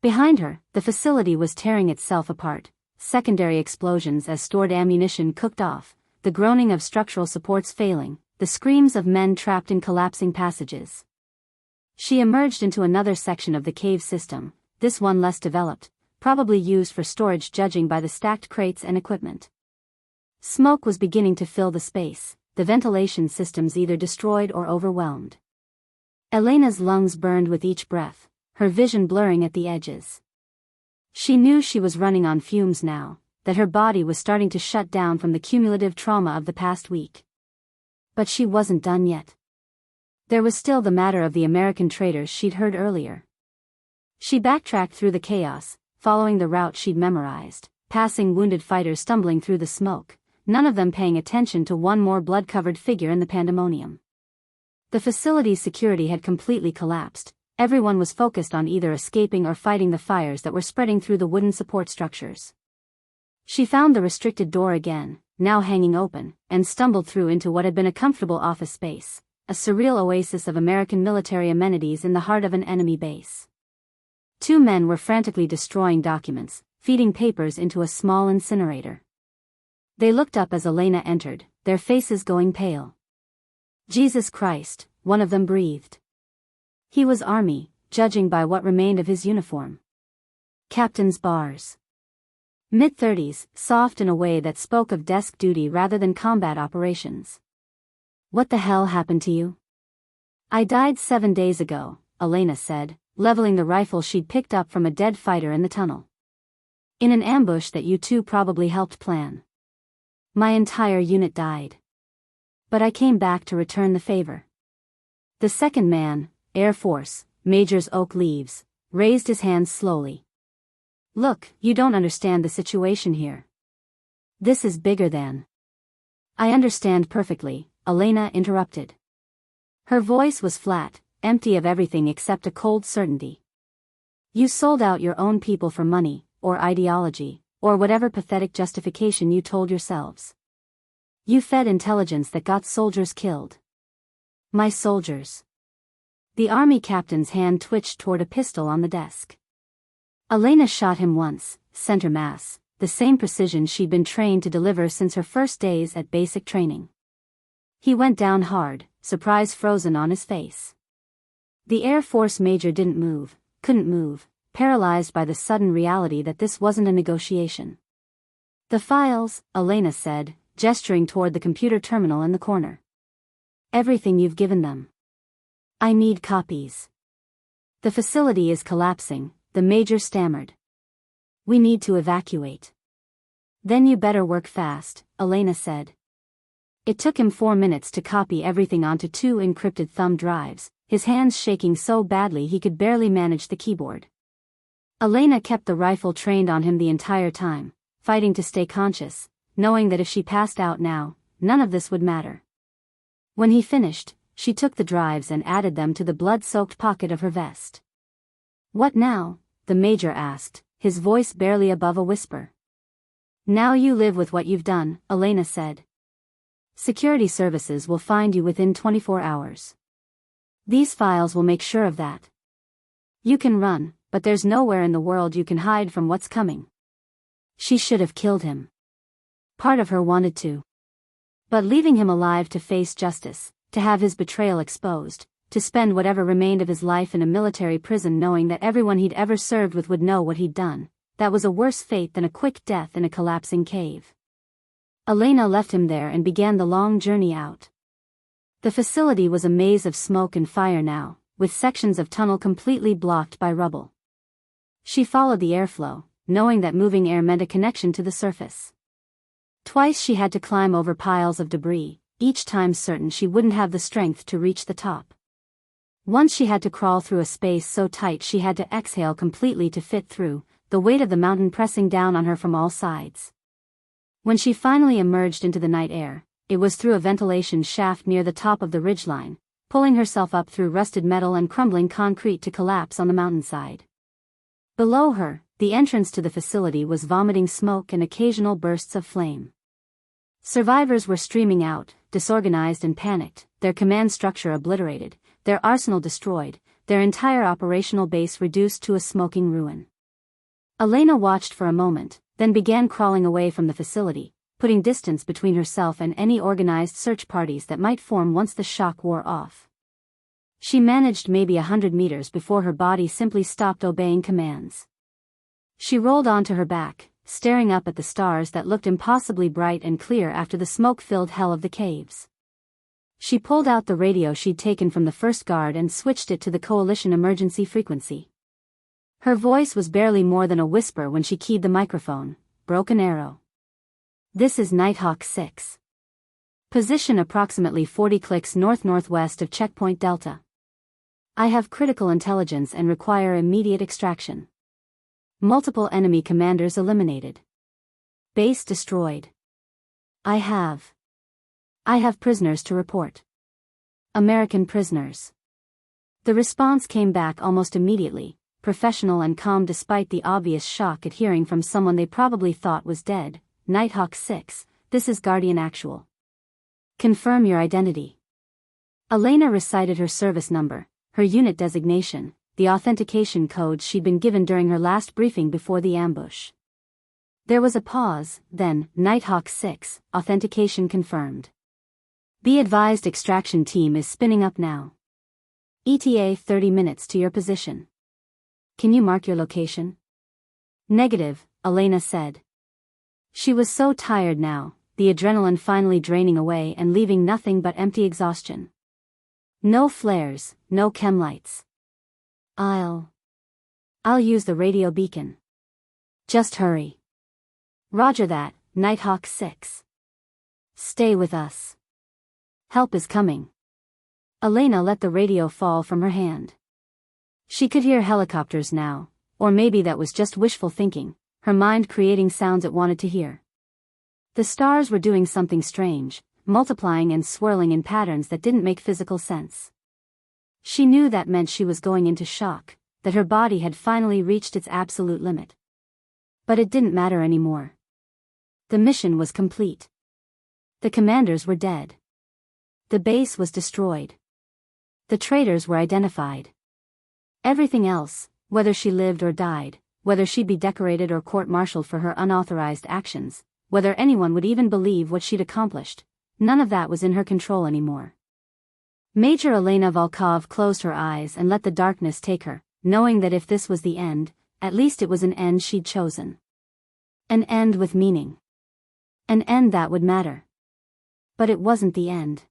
Behind her, the facility was tearing itself apart, secondary explosions as stored ammunition cooked off, the groaning of structural supports failing, the screams of men trapped in collapsing passages. She emerged into another section of the cave system, this one less developed, probably used for storage judging by the stacked crates and equipment. Smoke was beginning to fill the space, the ventilation systems either destroyed or overwhelmed. Elena's lungs burned with each breath, her vision blurring at the edges. She knew she was running on fumes now, that her body was starting to shut down from the cumulative trauma of the past week. But she wasn't done yet. There was still the matter of the American traitors she'd heard earlier. She backtracked through the chaos, following the route she'd memorized, passing wounded fighters stumbling through the smoke, none of them paying attention to one more blood-covered figure in the pandemonium. The facility's security had completely collapsed, everyone was focused on either escaping or fighting the fires that were spreading through the wooden support structures. She found the restricted door again, now hanging open, and stumbled through into what had been a comfortable office space, a surreal oasis of American military amenities in the heart of an enemy base. 2 men were frantically destroying documents, feeding papers into a small incinerator. They looked up as Elena entered, their faces going pale. "Jesus Christ," one of them breathed. He was Army, judging by what remained of his uniform. Captain's bars. Mid-30s, soft in a way that spoke of desk duty rather than combat operations. "What the hell happened to you?" "I died 7 days ago," Elena said, leveling the rifle she'd picked up from a dead fighter in the tunnel. "In an ambush that you two probably helped plan. My entire unit died. But I came back to return the favor." The second man, Air Force, Majors Oak Leaves, raised his hands slowly. "Look, you don't understand the situation here. This is bigger than—" "I understand perfectly," Elena interrupted. Her voice was flat, empty of everything except a cold certainty. "You sold out your own people for money, or ideology, or whatever pathetic justification you told yourselves. You fed intelligence that got soldiers killed. My soldiers. The army captain's hand twitched toward a pistol on the desk. Elena shot him once, center mass, the same precision she'd been trained to deliver since her first days at basic training. He went down hard, surprise frozen on his face. The Air Force major didn't move, couldn't move, paralyzed by the sudden reality that this wasn't a negotiation. The files, Elena said, gesturing toward the computer terminal in the corner. Everything you've given them. I need copies. The facility is collapsing, the major stammered. We need to evacuate. Then you better work fast, Elena said. It took him 4 minutes to copy everything onto 2 encrypted thumb drives, his hands shaking so badly he could barely manage the keyboard. Elena kept the rifle trained on him the entire time, fighting to stay conscious, knowing that if she passed out now, none of this would matter. When he finished, she took the drives and added them to the blood-soaked pocket of her vest. What now? The major asked, his voice barely above a whisper. Now you live with what you've done, Elena said. Security services will find you within 24 hours. These files will make sure of that. You can run, but there's nowhere in the world you can hide from what's coming. She should have killed him. Part of her wanted to. But leaving him alive to face justice, to have his betrayal exposed, to spend whatever remained of his life in a military prison knowing that everyone he'd ever served with would know what he'd done, that was a worse fate than a quick death in a collapsing cave. Elena left him there and began the long journey out. The facility was a maze of smoke and fire now, with sections of tunnel completely blocked by rubble. She followed the airflow, knowing that moving air meant a connection to the surface. Twice she had to climb over piles of debris, each time certain she wouldn't have the strength to reach the top. Once she had to crawl through a space so tight she had to exhale completely to fit through, the weight of the mountain pressing down on her from all sides. When she finally emerged into the night air, it was through a ventilation shaft near the top of the ridgeline, pulling herself up through rusted metal and crumbling concrete to collapse on the mountainside. Below her, the entrance to the facility was vomiting smoke and occasional bursts of flame. Survivors were streaming out, disorganized and panicked, their command structure obliterated, their arsenal destroyed, their entire operational base reduced to a smoking ruin. Elena watched for a moment, then began crawling away from the facility, putting distance between herself and any organized search parties that might form once the shock wore off. She managed maybe 100 meters before her body simply stopped obeying commands. She rolled onto her back, staring up at the stars that looked impossibly bright and clear after the smoke-filled hell of the caves. She pulled out the radio she'd taken from the first guard and switched it to the coalition emergency frequency. Her voice was barely more than a whisper when she keyed the microphone. Broken Arrow. This is Nighthawk 6. Position approximately 40 clicks north-northwest of Checkpoint Delta. I have critical intelligence and require immediate extraction. Multiple enemy commanders eliminated. Base destroyed. I have prisoners to report. American prisoners. The response came back almost immediately, professional and calm despite the obvious shock at hearing from someone they probably thought was dead. Nighthawk 6, this is Guardian Actual. Confirm your identity. Elena recited her service number, her unit designation, the authentication codes she'd been given during her last briefing before the ambush. There was a pause, then, Nighthawk 6, authentication confirmed. Be advised extraction team is spinning up now. ETA 30 minutes to your position. Can you mark your location? Negative, Elena said. She was so tired now, the adrenaline finally draining away and leaving nothing but empty exhaustion. No flares, no chem lights. I'll use the radio beacon. Just hurry. Roger that, Nighthawk 6. Stay with us. Help is coming. Elena let the radio fall from her hand. She could hear helicopters now, or maybe that was just wishful thinking, her mind creating sounds it wanted to hear. The stars were doing something strange, multiplying and swirling in patterns that didn't make physical sense. She knew that meant she was going into shock, that her body had finally reached its absolute limit. But it didn't matter anymore. The mission was complete. The commanders were dead. The base was destroyed. The traitors were identified. Everything else, whether she lived or died, whether she'd be decorated or court-martialed for her unauthorized actions, whether anyone would even believe what she'd accomplished, none of that was in her control anymore. Major Elena Volkov closed her eyes and let the darkness take her, knowing that if this was the end, at least it was an end she'd chosen. An end with meaning. An end that would matter. But it wasn't the end.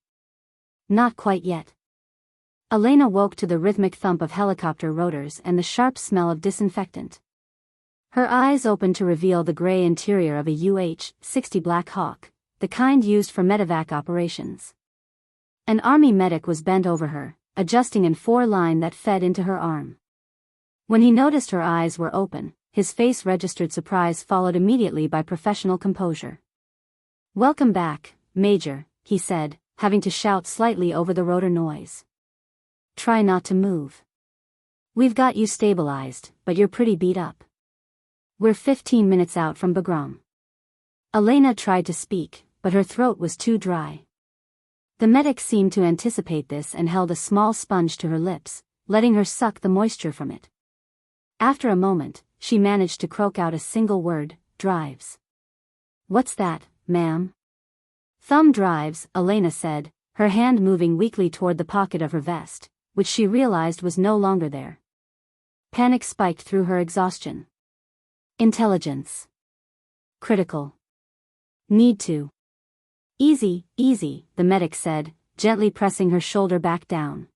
Not quite yet. Elena woke to the rhythmic thump of helicopter rotors and the sharp smell of disinfectant. Her eyes opened to reveal the gray interior of a UH-60 Black Hawk, the kind used for medevac operations. An army medic was bent over her, adjusting an 4-line that fed into her arm. When he noticed her eyes were open, his face registered surprise followed immediately by professional composure. "Welcome back, Major," he said, having to shout slightly over the rotor noise. "Try not to move. We've got you stabilized, but you're pretty beat up. We're 15 minutes out from Bagram." Elena tried to speak, but her throat was too dry. The medic seemed to anticipate this and held a small sponge to her lips, letting her suck the moisture from it. After a moment, she managed to croak out a single word, "Drives." "What's that, ma'am?" "Thumb drives," Elena said, her hand moving weakly toward the pocket of her vest, which she realized was no longer there. Panic spiked through her exhaustion. "Intelligence. Critical. Need to." "Easy, easy," the medic said, gently pressing her shoulder back down.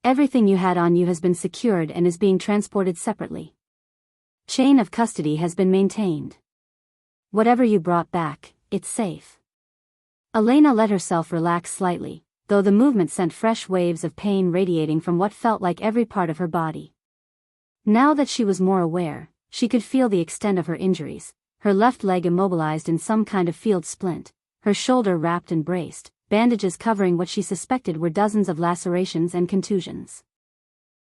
"Everything you had on you has been secured and is being transported separately. Chain of custody has been maintained. Whatever you brought back, it's safe." Elena let herself relax slightly, though the movement sent fresh waves of pain radiating from what felt like every part of her body. Now that she was more aware, she could feel the extent of her injuries, her left leg immobilized in some kind of field splint, her shoulder wrapped and braced, bandages covering what she suspected were dozens of lacerations and contusions.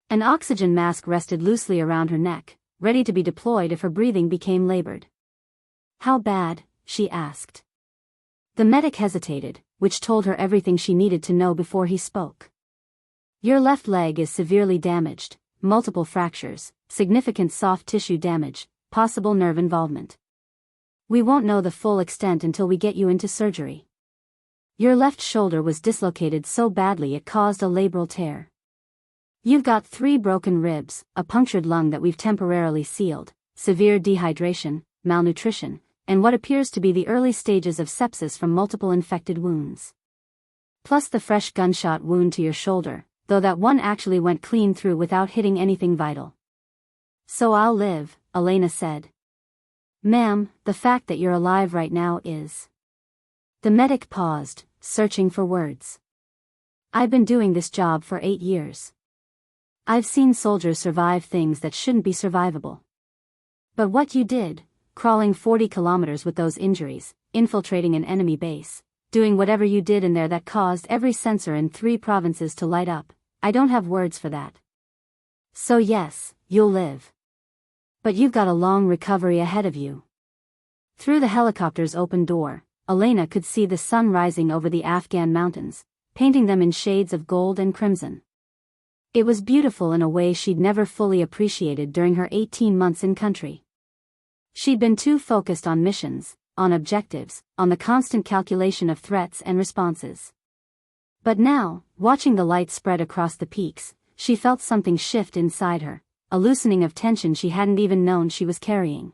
An oxygen mask rested loosely around her neck, ready to be deployed if her breathing became labored. "How bad?" she asked. The medic hesitated, which told her everything she needed to know before he spoke. "Your left leg is severely damaged, multiple fractures, significant soft tissue damage, possible nerve involvement. We won't know the full extent until we get you into surgery. Your left shoulder was dislocated so badly it caused a labral tear. You've got 3 broken ribs, a punctured lung that we've temporarily sealed, severe dehydration, malnutrition, and what appears to be the early stages of sepsis from multiple infected wounds. Plus the fresh gunshot wound to your shoulder, though that one actually went clean through without hitting anything vital." "So I'll live," Elena said. "Ma'am, the fact that you're alive right now is..." The medic paused, searching for words. "I've been doing this job for 8 years. I've seen soldiers survive things that shouldn't be survivable. But what you did, crawling 40 kilometers with those injuries, infiltrating an enemy base, doing whatever you did in there that caused every sensor in 3 provinces to light up, I don't have words for that. So yes, you'll live. But you've got a long recovery ahead of you." Through the helicopter's open door, Elena could see the sun rising over the Afghan mountains, painting them in shades of gold and crimson. It was beautiful in a way she'd never fully appreciated during her 18 months in country. She'd been too focused on missions, on objectives, on the constant calculation of threats and responses. But now, watching the light spread across the peaks, she felt something shift inside her, a loosening of tension she hadn't even known she was carrying.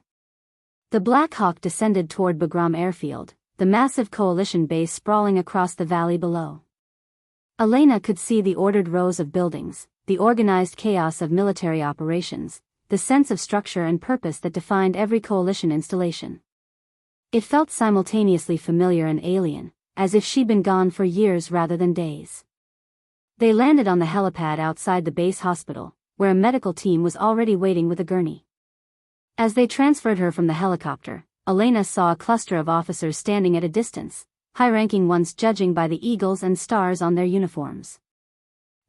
The Black Hawk descended toward Bagram Airfield, the massive coalition base sprawling across the valley below. Elena could see the ordered rows of buildings, the organized chaos of military operations, the sense of structure and purpose that defined every coalition installation. It felt simultaneously familiar and alien, as if she'd been gone for years rather than days. They landed on the helipad outside the base hospital, where a medical team was already waiting with a gurney. As they transferred her from the helicopter, Elena saw a cluster of officers standing at a distance, high-ranking ones judging by the eagles and stars on their uniforms.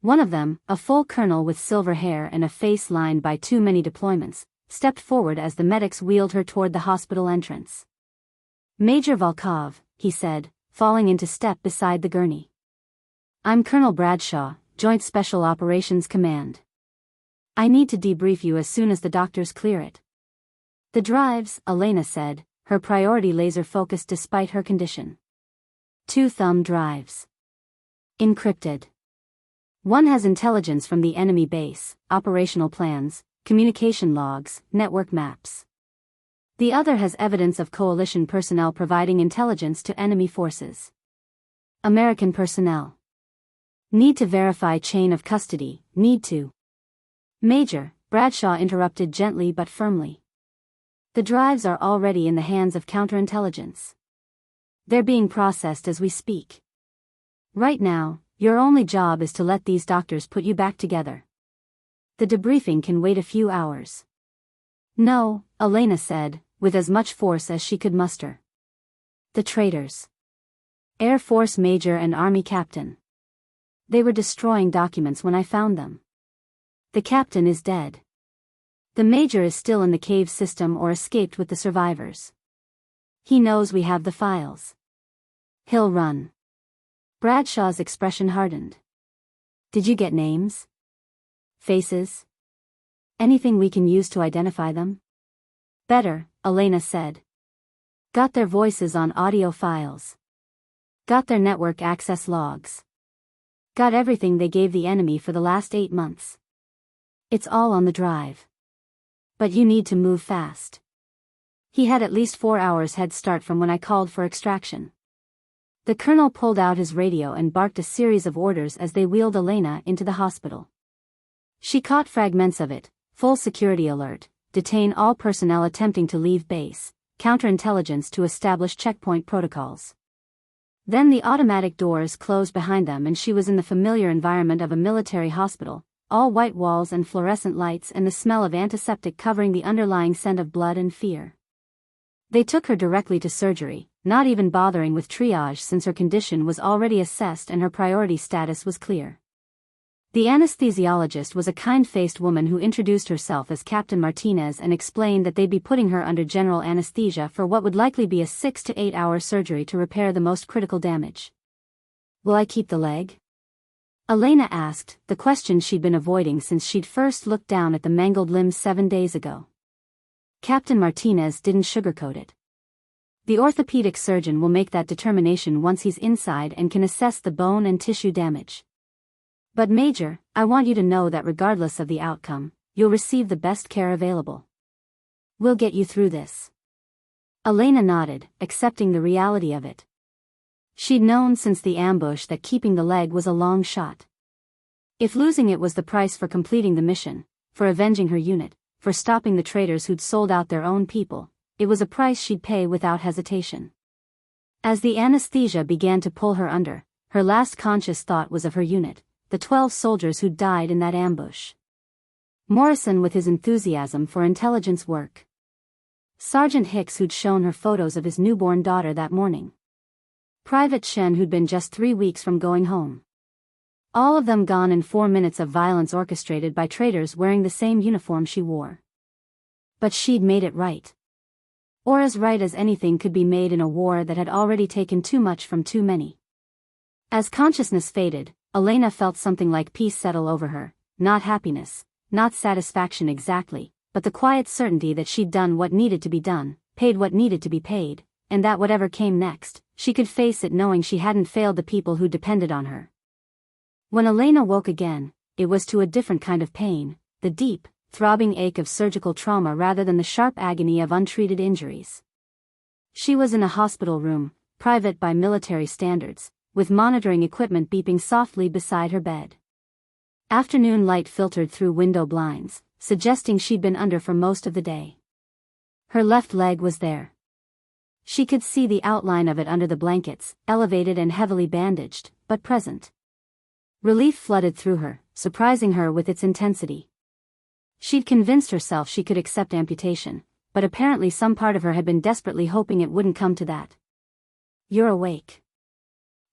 One of them, a full colonel with silver hair and a face lined by too many deployments, stepped forward as the medics wheeled her toward the hospital entrance. "Major Volkov," he said, falling into step beside the gurney. "I'm Colonel Bradshaw, Joint Special Operations Command. I need to debrief you as soon as the doctors clear it. The drives, Elena said, her priority laser-focused despite her condition. 2 thumb drives. Encrypted. One has intelligence from the enemy base, operational plans, communication logs, network maps. The other has evidence of coalition personnel providing intelligence to enemy forces. American personnel. Need to verify chain of custody, need to. Major, Bradshaw interrupted gently but firmly. The drives are already in the hands of counterintelligence. They're being processed as we speak. Right now, your only job is to let these doctors put you back together. The debriefing can wait a few hours. No, Elena said, with as much force as she could muster. The traitors. Air Force Major and Army Captain. They were destroying documents when I found them. The captain is dead. The major is still in the cave system or escaped with the survivors. He knows we have the files. He'll run. Bradshaw's expression hardened. Did you get names? Faces? Anything we can use to identify them? Better, Elena said. Got their voices on audio files. Got their network access logs. Got everything they gave the enemy for the last 8 months. It's all on the drive. But you need to move fast. He had at least 4 hours head start from when I called for extraction. The colonel pulled out his radio and barked a series of orders as they wheeled Elena into the hospital. She caught fragments of it: full security alert, detain all personnel attempting to leave base, counterintelligence to establish checkpoint protocols. Then the automatic doors closed behind them and she was in the familiar environment of a military hospital, all white walls and fluorescent lights and the smell of antiseptic covering the underlying scent of blood and fear. They took her directly to surgery, not even bothering with triage since her condition was already assessed and her priority status was clear. The anesthesiologist was a kind-faced woman who introduced herself as Captain Martinez and explained that they'd be putting her under general anesthesia for what would likely be a 6 to 8 hour surgery to repair the most critical damage. Will I keep the leg? Elena asked, the question she'd been avoiding since she'd first looked down at the mangled limbs 7 days ago. Captain Martinez didn't sugarcoat it. The orthopedic surgeon will make that determination once he's inside and can assess the bone and tissue damage. But Major, I want you to know that regardless of the outcome, you'll receive the best care available. We'll get you through this. Elena nodded, accepting the reality of it. She'd known since the ambush that keeping the leg was a long shot. If losing it was the price for completing the mission, for avenging her unit, for stopping the traitors who'd sold out their own people, it was a price she'd pay without hesitation. As the anesthesia began to pull her under, her last conscious thought was of her unit, the 12 soldiers who'd died in that ambush. Morrison with his enthusiasm for intelligence work. Sergeant Hicks who'd shown her photos of his newborn daughter that morning. Private Shen who'd been just 3 weeks from going home. All of them gone in 4 minutes of violence orchestrated by traitors wearing the same uniform she wore. But she'd made it right. Or as right as anything could be made in a war that had already taken too much from too many. As consciousness faded, Elena felt something like peace settle over her, not happiness, not satisfaction exactly, but the quiet certainty that she'd done what needed to be done, paid what needed to be paid, and that whatever came next, she could face it knowing she hadn't failed the people who depended on her. When Elena woke again, it was to a different kind of pain, the deep, throbbing ache of surgical trauma rather than the sharp agony of untreated injuries. She was in a hospital room, private by military standards, with monitoring equipment beeping softly beside her bed. Afternoon light filtered through window blinds, suggesting she'd been under for most of the day. Her left leg was there. She could see the outline of it under the blankets, elevated and heavily bandaged, but present. Relief flooded through her, surprising her with its intensity. She'd convinced herself she could accept amputation, but apparently some part of her had been desperately hoping it wouldn't come to that. You're awake.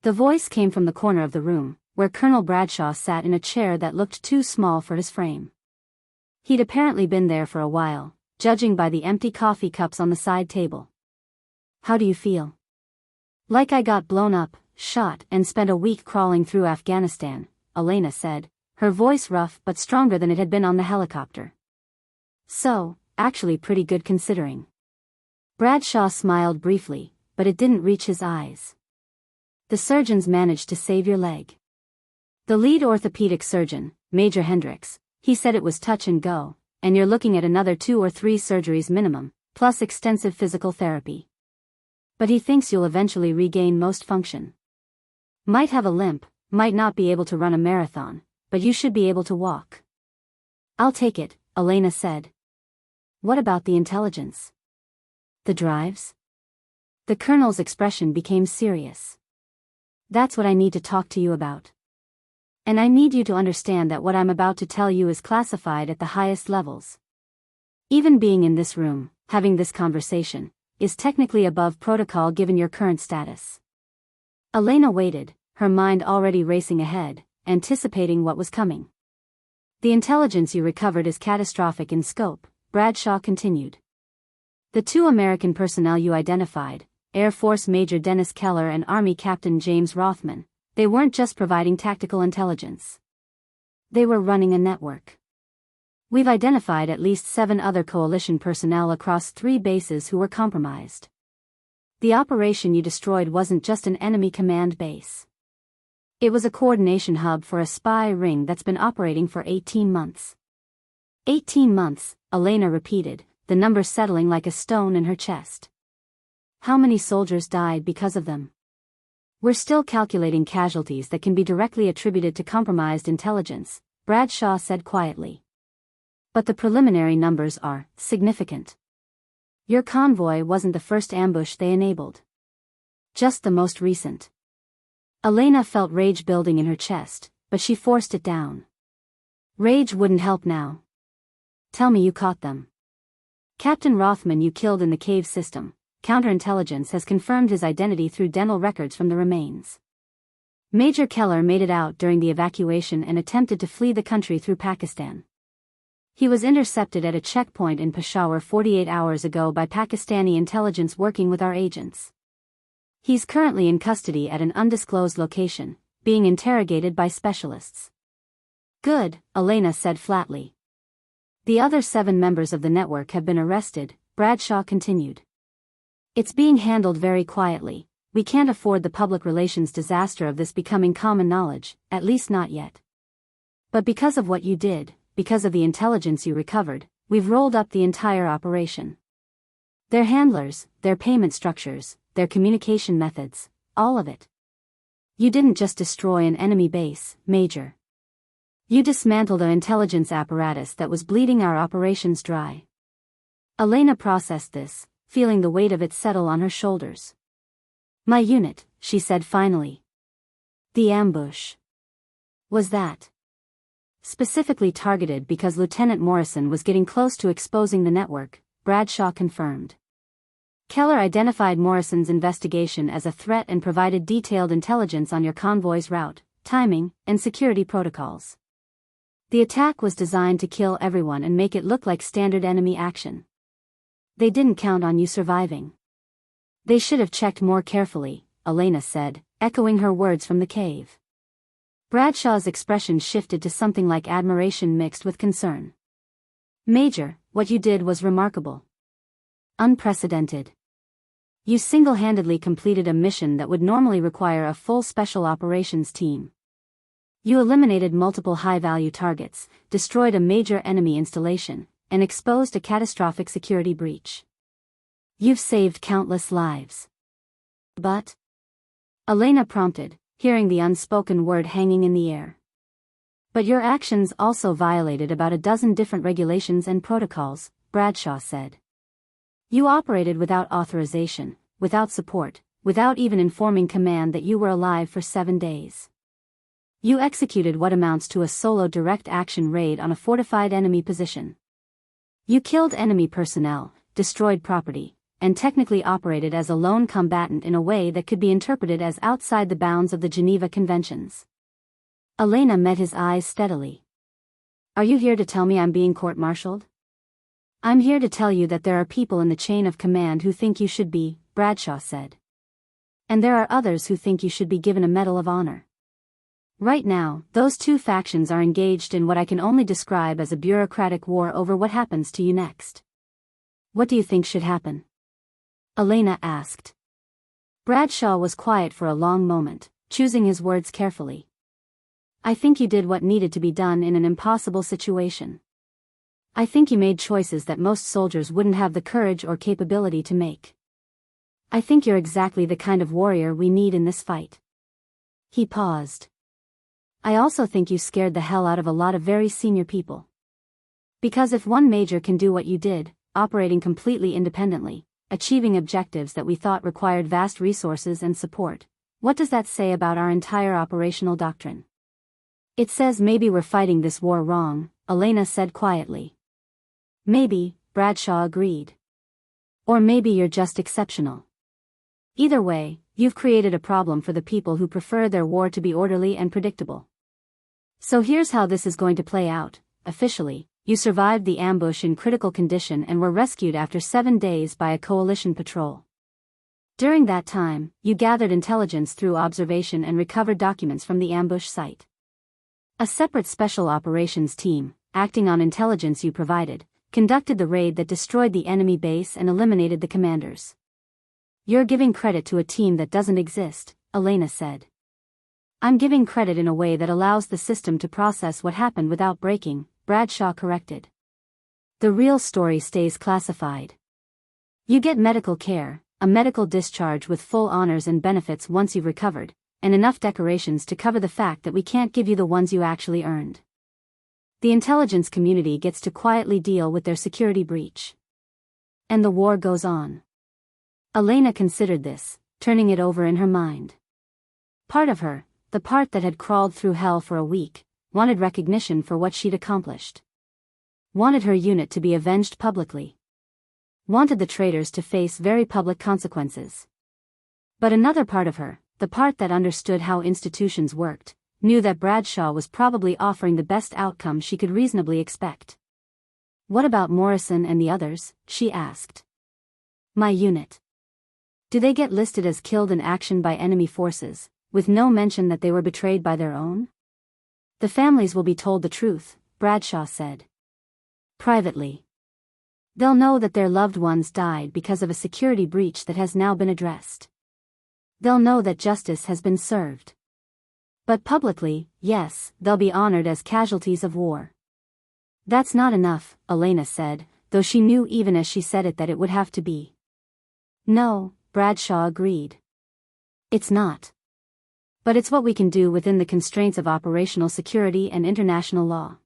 The voice came from the corner of the room, where Colonel Bradshaw sat in a chair that looked too small for his frame. He'd apparently been there for a while, judging by the empty coffee cups on the side table. How do you feel? Like I got blown up, shot, and spent a week crawling through Afghanistan, Elena said, her voice rough but stronger than it had been on the helicopter. So, actually pretty good considering. Bradshaw smiled briefly, but it didn't reach his eyes. The surgeons managed to save your leg. The lead orthopedic surgeon, Major Hendricks, he said it was touch and go, and you're looking at another 2 or 3 surgeries minimum, plus extensive physical therapy. But he thinks you'll eventually regain most function. Might have a limp, might not be able to run a marathon, but you should be able to walk. I'll take it, Elena said. What about the intelligence? The drives? The colonel's expression became serious. That's what I need to talk to you about. And I need you to understand that what I'm about to tell you is classified at the highest levels. Even being in this room, having this conversation, is technically above protocol given your current status. Elena waited, her mind already racing ahead, anticipating what was coming. The intelligence you recovered is catastrophic in scope, Bradshaw continued. The 2 American personnel you identified, Air Force Major Dennis Keller and Army Captain James Rothman, they weren't just providing tactical intelligence. They were running a network. We've identified at least 7 other coalition personnel across 3 bases who were compromised. The operation you destroyed wasn't just an enemy command base. It was a coordination hub for a spy ring that's been operating for 18 months. 18 months, Elena repeated, the number settling like a stone in her chest. How many soldiers died because of them? We're still calculating casualties that can be directly attributed to compromised intelligence, Bradshaw said quietly. But the preliminary numbers are significant. Your convoy wasn't the first ambush they enabled. Just the most recent. Elena felt rage building in her chest, but she forced it down. Rage wouldn't help now. Tell me you caught them. Captain Rothman you killed in the cave system. Counterintelligence has confirmed his identity through dental records from the remains. Major Keller made it out during the evacuation and attempted to flee the country through Pakistan. He was intercepted at a checkpoint in Peshawar 48 hours ago by Pakistani intelligence working with our agents. He's currently in custody at an undisclosed location, being interrogated by specialists. Good, Elena said flatly. The other 7 members of the network have been arrested, Bradshaw continued. It's being handled very quietly. We can't afford the public relations disaster of this becoming common knowledge, at least not yet. But because of what you did, because of the intelligence you recovered, we've rolled up the entire operation. Their handlers, their payment structures, their communication methods, all of it. You didn't just destroy an enemy base, Major. You dismantled an intelligence apparatus that was bleeding our operations dry. Elena processed this, feeling the weight of it settle on her shoulders. My unit, she said finally. The ambush. Was that specifically targeted because Lieutenant Morrison was getting close to exposing the network, Bradshaw confirmed. Keller identified Morrison's investigation as a threat and provided detailed intelligence on your convoy's route, timing, and security protocols. The attack was designed to kill everyone and make it look like standard enemy action. They didn't count on you surviving. They should have checked more carefully, Elena said, echoing her words from the cave. Bradshaw's expression shifted to something like admiration mixed with concern. Major, what you did was remarkable. Unprecedented. You single-handedly completed a mission that would normally require a full special operations team. You eliminated multiple high-value targets, destroyed a major enemy installation, and exposed a catastrophic security breach. You've saved countless lives. But? Elena prompted, hearing the unspoken word hanging in the air. But your actions also violated about a dozen different regulations and protocols, Bradshaw said. You operated without authorization, without support, without even informing command that you were alive for 7 days. You executed what amounts to a solo direct action raid on a fortified enemy position. You killed enemy personnel, destroyed property, and technically operated as a lone combatant in a way that could be interpreted as outside the bounds of the Geneva Conventions. Elena met his eyes steadily. Are you here to tell me I'm being court-martialed? I'm here to tell you that there are people in the chain of command who think you should be, Bradshaw said. And there are others who think you should be given a Medal of Honor. Right now, those two factions are engaged in what I can only describe as a bureaucratic war over what happens to you next. What do you think should happen? Elena asked. Bradshaw was quiet for a long moment, choosing his words carefully. I think you did what needed to be done in an impossible situation. I think you made choices that most soldiers wouldn't have the courage or capability to make. I think you're exactly the kind of warrior we need in this fight. He paused. I also think you scared the hell out of a lot of very senior people. Because if one major can do what you did, operating completely independently, achieving objectives that we thought required vast resources and support, what does that say about our entire operational doctrine? It says maybe we're fighting this war wrong, Elena said quietly. Maybe, Bradshaw agreed. Or maybe you're just exceptional. Either way, you've created a problem for the people who prefer their war to be orderly and predictable. So here's how this is going to play out. Officially, you survived the ambush in critical condition and were rescued after 7 days by a coalition patrol. During that time, you gathered intelligence through observation and recovered documents from the ambush site. A separate special operations team, acting on intelligence you provided, conducted the raid that destroyed the enemy base and eliminated the commanders. You're giving credit to a team that doesn't exist, Elena said. I'm giving credit in a way that allows the system to process what happened without breaking, Bradshaw corrected. The real story stays classified. You get medical care, a medical discharge with full honors and benefits once you've recovered, and enough decorations to cover the fact that we can't give you the ones you actually earned. The intelligence community gets to quietly deal with their security breach. And the war goes on. Elena considered this, turning it over in her mind. Part of her, the part that had crawled through hell for a week, wanted recognition for what she'd accomplished. Wanted her unit to be avenged publicly. Wanted the traitors to face very public consequences. But another part of her, the part that understood how institutions worked, knew that Bradshaw was probably offering the best outcome she could reasonably expect. What about Morrison and the others? She asked. My unit. Do they get listed as killed in action by enemy forces, with no mention that they were betrayed by their own? The families will be told the truth, Bradshaw said. Privately. They'll know that their loved ones died because of a security breach that has now been addressed. They'll know that justice has been served. But publicly, yes, they'll be honored as casualties of war. That's not enough, Elena said, though she knew even as she said it that it would have to be. No, Bradshaw agreed. It's not. But it's what we can do within the constraints of operational security and international law.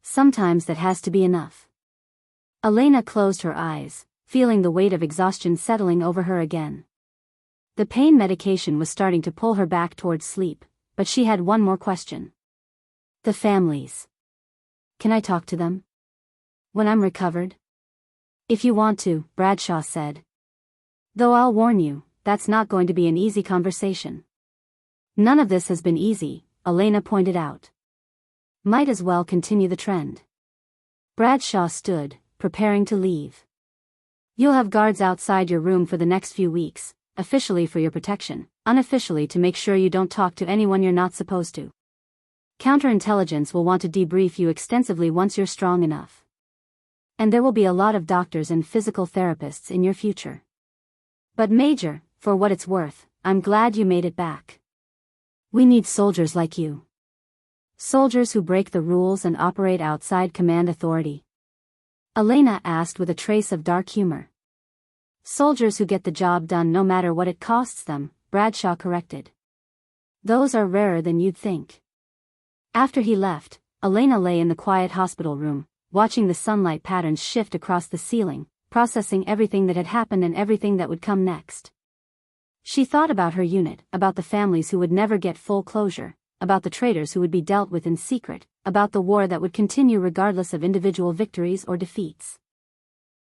Sometimes that has to be enough. Elena closed her eyes, feeling the weight of exhaustion settling over her again. The pain medication was starting to pull her back towards sleep, but she had one more question. The families. Can I talk to them? When I'm recovered? If you want to, Bradshaw said. Though I'll warn you, that's not going to be an easy conversation. None of this has been easy, Elena pointed out. Might as well continue the trend. Bradshaw stood, preparing to leave. You'll have guards outside your room for the next few weeks, officially for your protection, unofficially to make sure you don't talk to anyone you're not supposed to. Counterintelligence will want to debrief you extensively once you're strong enough. And there will be a lot of doctors and physical therapists in your future. But Major, for what it's worth, I'm glad you made it back. We need soldiers like you. Soldiers who break the rules and operate outside command authority. Elena asked with a trace of dark humor. Soldiers who get the job done no matter what it costs them, Bradshaw corrected. Those are rarer than you'd think. After he left, Elena lay in the quiet hospital room, watching the sunlight patterns shift across the ceiling, processing everything that had happened and everything that would come next. She thought about her unit, about the families who would never get full closure, about the traitors who would be dealt with in secret, about the war that would continue regardless of individual victories or defeats.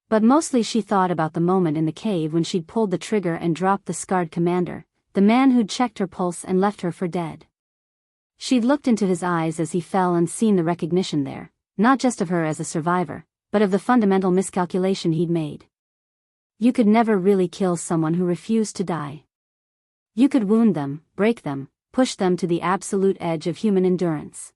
But mostly she thought about the moment in the cave when she'd pulled the trigger and dropped the scarred commander, the man who'd checked her pulse and left her for dead. She'd looked into his eyes as he fell and seen the recognition there, not just of her as a survivor, but of the fundamental miscalculation he'd made. You could never really kill someone who refused to die. You could wound them, break them, pushed them to the absolute edge of human endurance.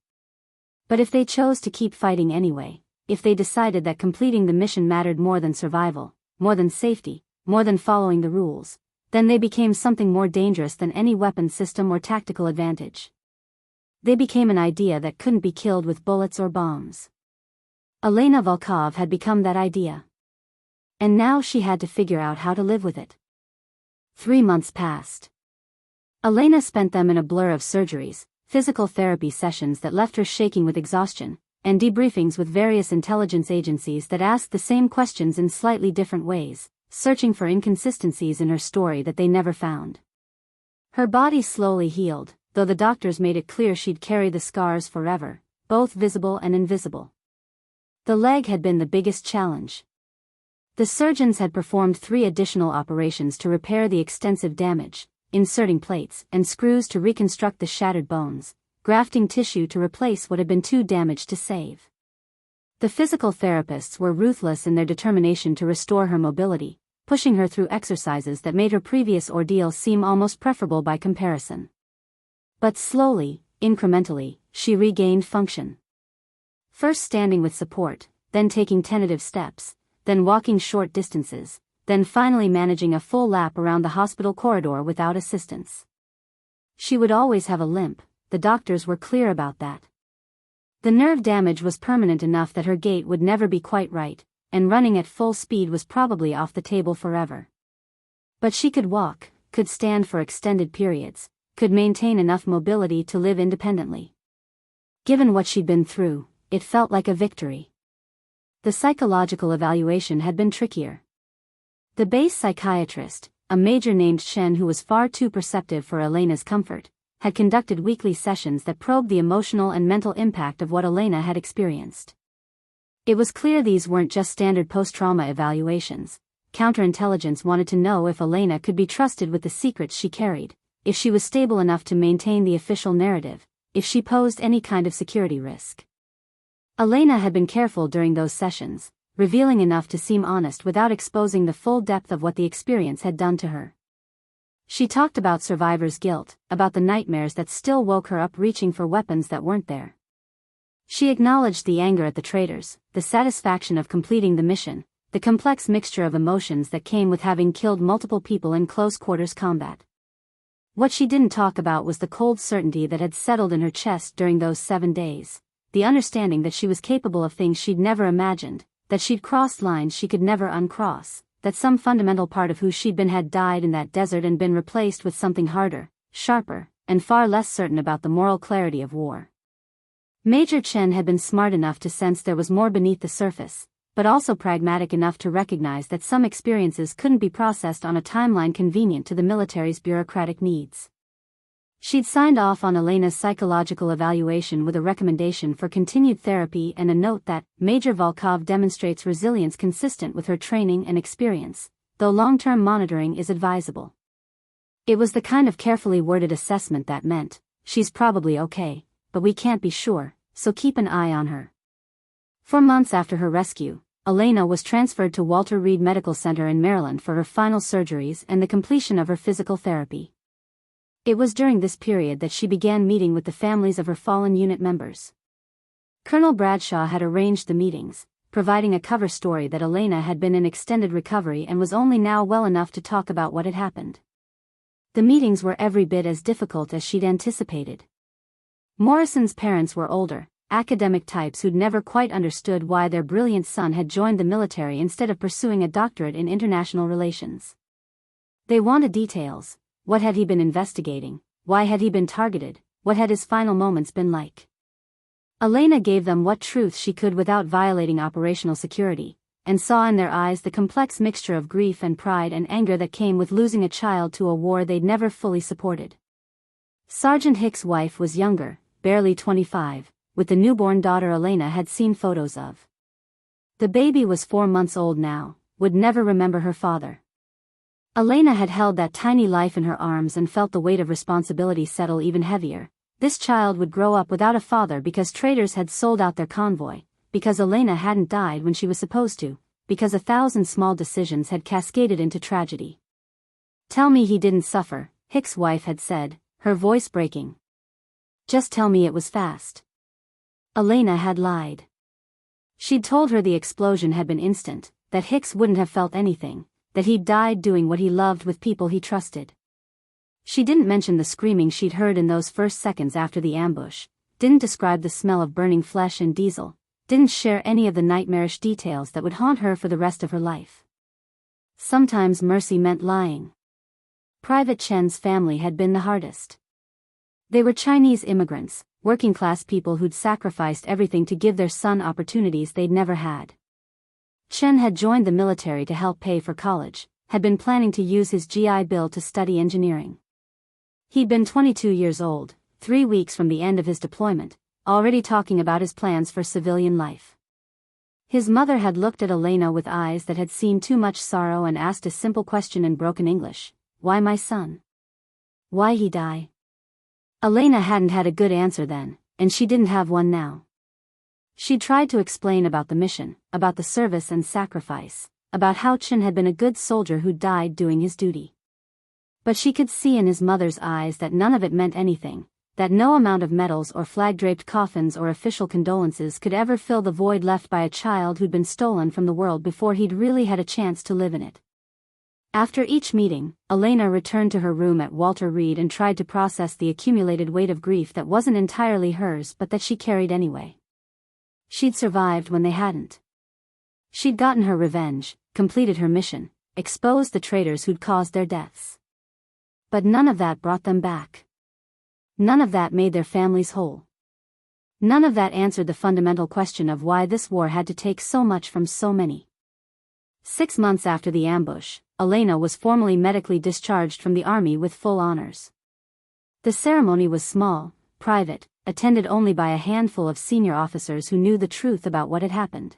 But if they chose to keep fighting anyway, if they decided that completing the mission mattered more than survival, more than safety, more than following the rules, then they became something more dangerous than any weapon system or tactical advantage. They became an idea that couldn't be killed with bullets or bombs. Elena Volkov had become that idea. And now she had to figure out how to live with it. 3 months passed. Elena spent them in a blur of surgeries, physical therapy sessions that left her shaking with exhaustion, and debriefings with various intelligence agencies that asked the same questions in slightly different ways, searching for inconsistencies in her story that they never found. Her body slowly healed, though the doctors made it clear she'd carry the scars forever, both visible and invisible. The leg had been the biggest challenge. The surgeons had performed 3 additional operations to repair the extensive damage, inserting plates and screws to reconstruct the shattered bones, grafting tissue to replace what had been too damaged to save. The physical therapists were ruthless in their determination to restore her mobility, pushing her through exercises that made her previous ordeal seem almost preferable by comparison. But slowly, incrementally, she regained function. First standing with support, then taking tentative steps, then walking short distances, then finally managing a full lap around the hospital corridor without assistance. She would always have a limp, the doctors were clear about that. The nerve damage was permanent enough that her gait would never be quite right, and running at full speed was probably off the table forever. But she could walk, could stand for extended periods, could maintain enough mobility to live independently. Given what she'd been through, it felt like a victory. The psychological evaluation had been trickier. The base psychiatrist, a major named Shen who was far too perceptive for Elena's comfort, had conducted weekly sessions that probed the emotional and mental impact of what Elena had experienced. It was clear these weren't just standard post-trauma evaluations. Counterintelligence wanted to know if Elena could be trusted with the secrets she carried, if she was stable enough to maintain the official narrative, if she posed any kind of security risk. Elena had been careful during those sessions, revealing enough to seem honest without exposing the full depth of what the experience had done to her. She talked about survivor's guilt, about the nightmares that still woke her up reaching for weapons that weren't there. She acknowledged the anger at the traitors, the satisfaction of completing the mission, the complex mixture of emotions that came with having killed multiple people in close-quarters combat. What she didn't talk about was the cold certainty that had settled in her chest during those 7 days, the understanding that she was capable of things she'd never imagined, that she'd crossed lines she could never uncross, that some fundamental part of who she'd been had died in that desert and been replaced with something harder, sharper, and far less certain about the moral clarity of war. Major Chen had been smart enough to sense there was more beneath the surface, but also pragmatic enough to recognize that some experiences couldn't be processed on a timeline convenient to the military's bureaucratic needs. She'd signed off on Elena's psychological evaluation with a recommendation for continued therapy and a note that Major Volkov demonstrates resilience consistent with her training and experience, though long-term monitoring is advisable. It was the kind of carefully worded assessment that meant, she's probably okay, but we can't be sure, so keep an eye on her. 4 months after her rescue, Elena was transferred to Walter Reed Medical Center in Maryland for her final surgeries and the completion of her physical therapy. It was during this period that she began meeting with the families of her fallen unit members. Colonel Bradshaw had arranged the meetings, providing a cover story that Elena had been in extended recovery and was only now well enough to talk about what had happened. The meetings were every bit as difficult as she'd anticipated. Morrison's parents were older, academic types who'd never quite understood why their brilliant son had joined the military instead of pursuing a doctorate in international relations. They wanted details. What had he been investigating? Why had he been targeted? What had his final moments been like? Elena gave them what truth she could without violating operational security, and saw in their eyes the complex mixture of grief and pride and anger that came with losing a child to a war they'd never fully supported. Sergeant Hicks' wife was younger, barely 25, with the newborn daughter Elena had seen photos of. The baby was 4 months old now, would never remember her father. Elena had held that tiny life in her arms and felt the weight of responsibility settle even heavier. This child would grow up without a father because traitors had sold out their convoy, because Elena hadn't died when she was supposed to, because 1,000 small decisions had cascaded into tragedy. "Tell me he didn't suffer," Hicks' wife had said, her voice breaking. Just tell me it was fast. Elena had lied. She'd told her the explosion had been instant, that Hicks wouldn't have felt anything, that he'd died doing what he loved with people he trusted. She didn't mention the screaming she'd heard in those first seconds after the ambush, didn't describe the smell of burning flesh and diesel, didn't share any of the nightmarish details that would haunt her for the rest of her life. Sometimes mercy meant lying. Private Chen's family had been the hardest. They were Chinese immigrants, working-class people who'd sacrificed everything to give their son opportunities they'd never had. Chen had joined the military to help pay for college, had been planning to use his GI Bill to study engineering. He'd been 22 years old, 3 weeks from the end of his deployment, already talking about his plans for civilian life. His mother had looked at Elena with eyes that had seen too much sorrow and asked a simple question in broken English. Why my son? Why he die? Elena hadn't had a good answer then, and she didn't have one now. She'd tried to explain about the mission, about the service and sacrifice, about how Chen had been a good soldier who died doing his duty. But she could see in his mother's eyes that none of it meant anything, that no amount of medals or flag-draped coffins or official condolences could ever fill the void left by a child who'd been stolen from the world before he'd really had a chance to live in it. After each meeting, Elena returned to her room at Walter Reed and tried to process the accumulated weight of grief that wasn't entirely hers but that she carried anyway. She'd survived when they hadn't. She'd gotten her revenge, completed her mission, exposed the traitors who'd caused their deaths. But none of that brought them back. None of that made their families whole. None of that answered the fundamental question of why this war had to take so much from so many. 6 months after the ambush, Elena was formally medically discharged from the army with full honors. The ceremony was small, private, attended only by a handful of senior officers who knew the truth about what had happened.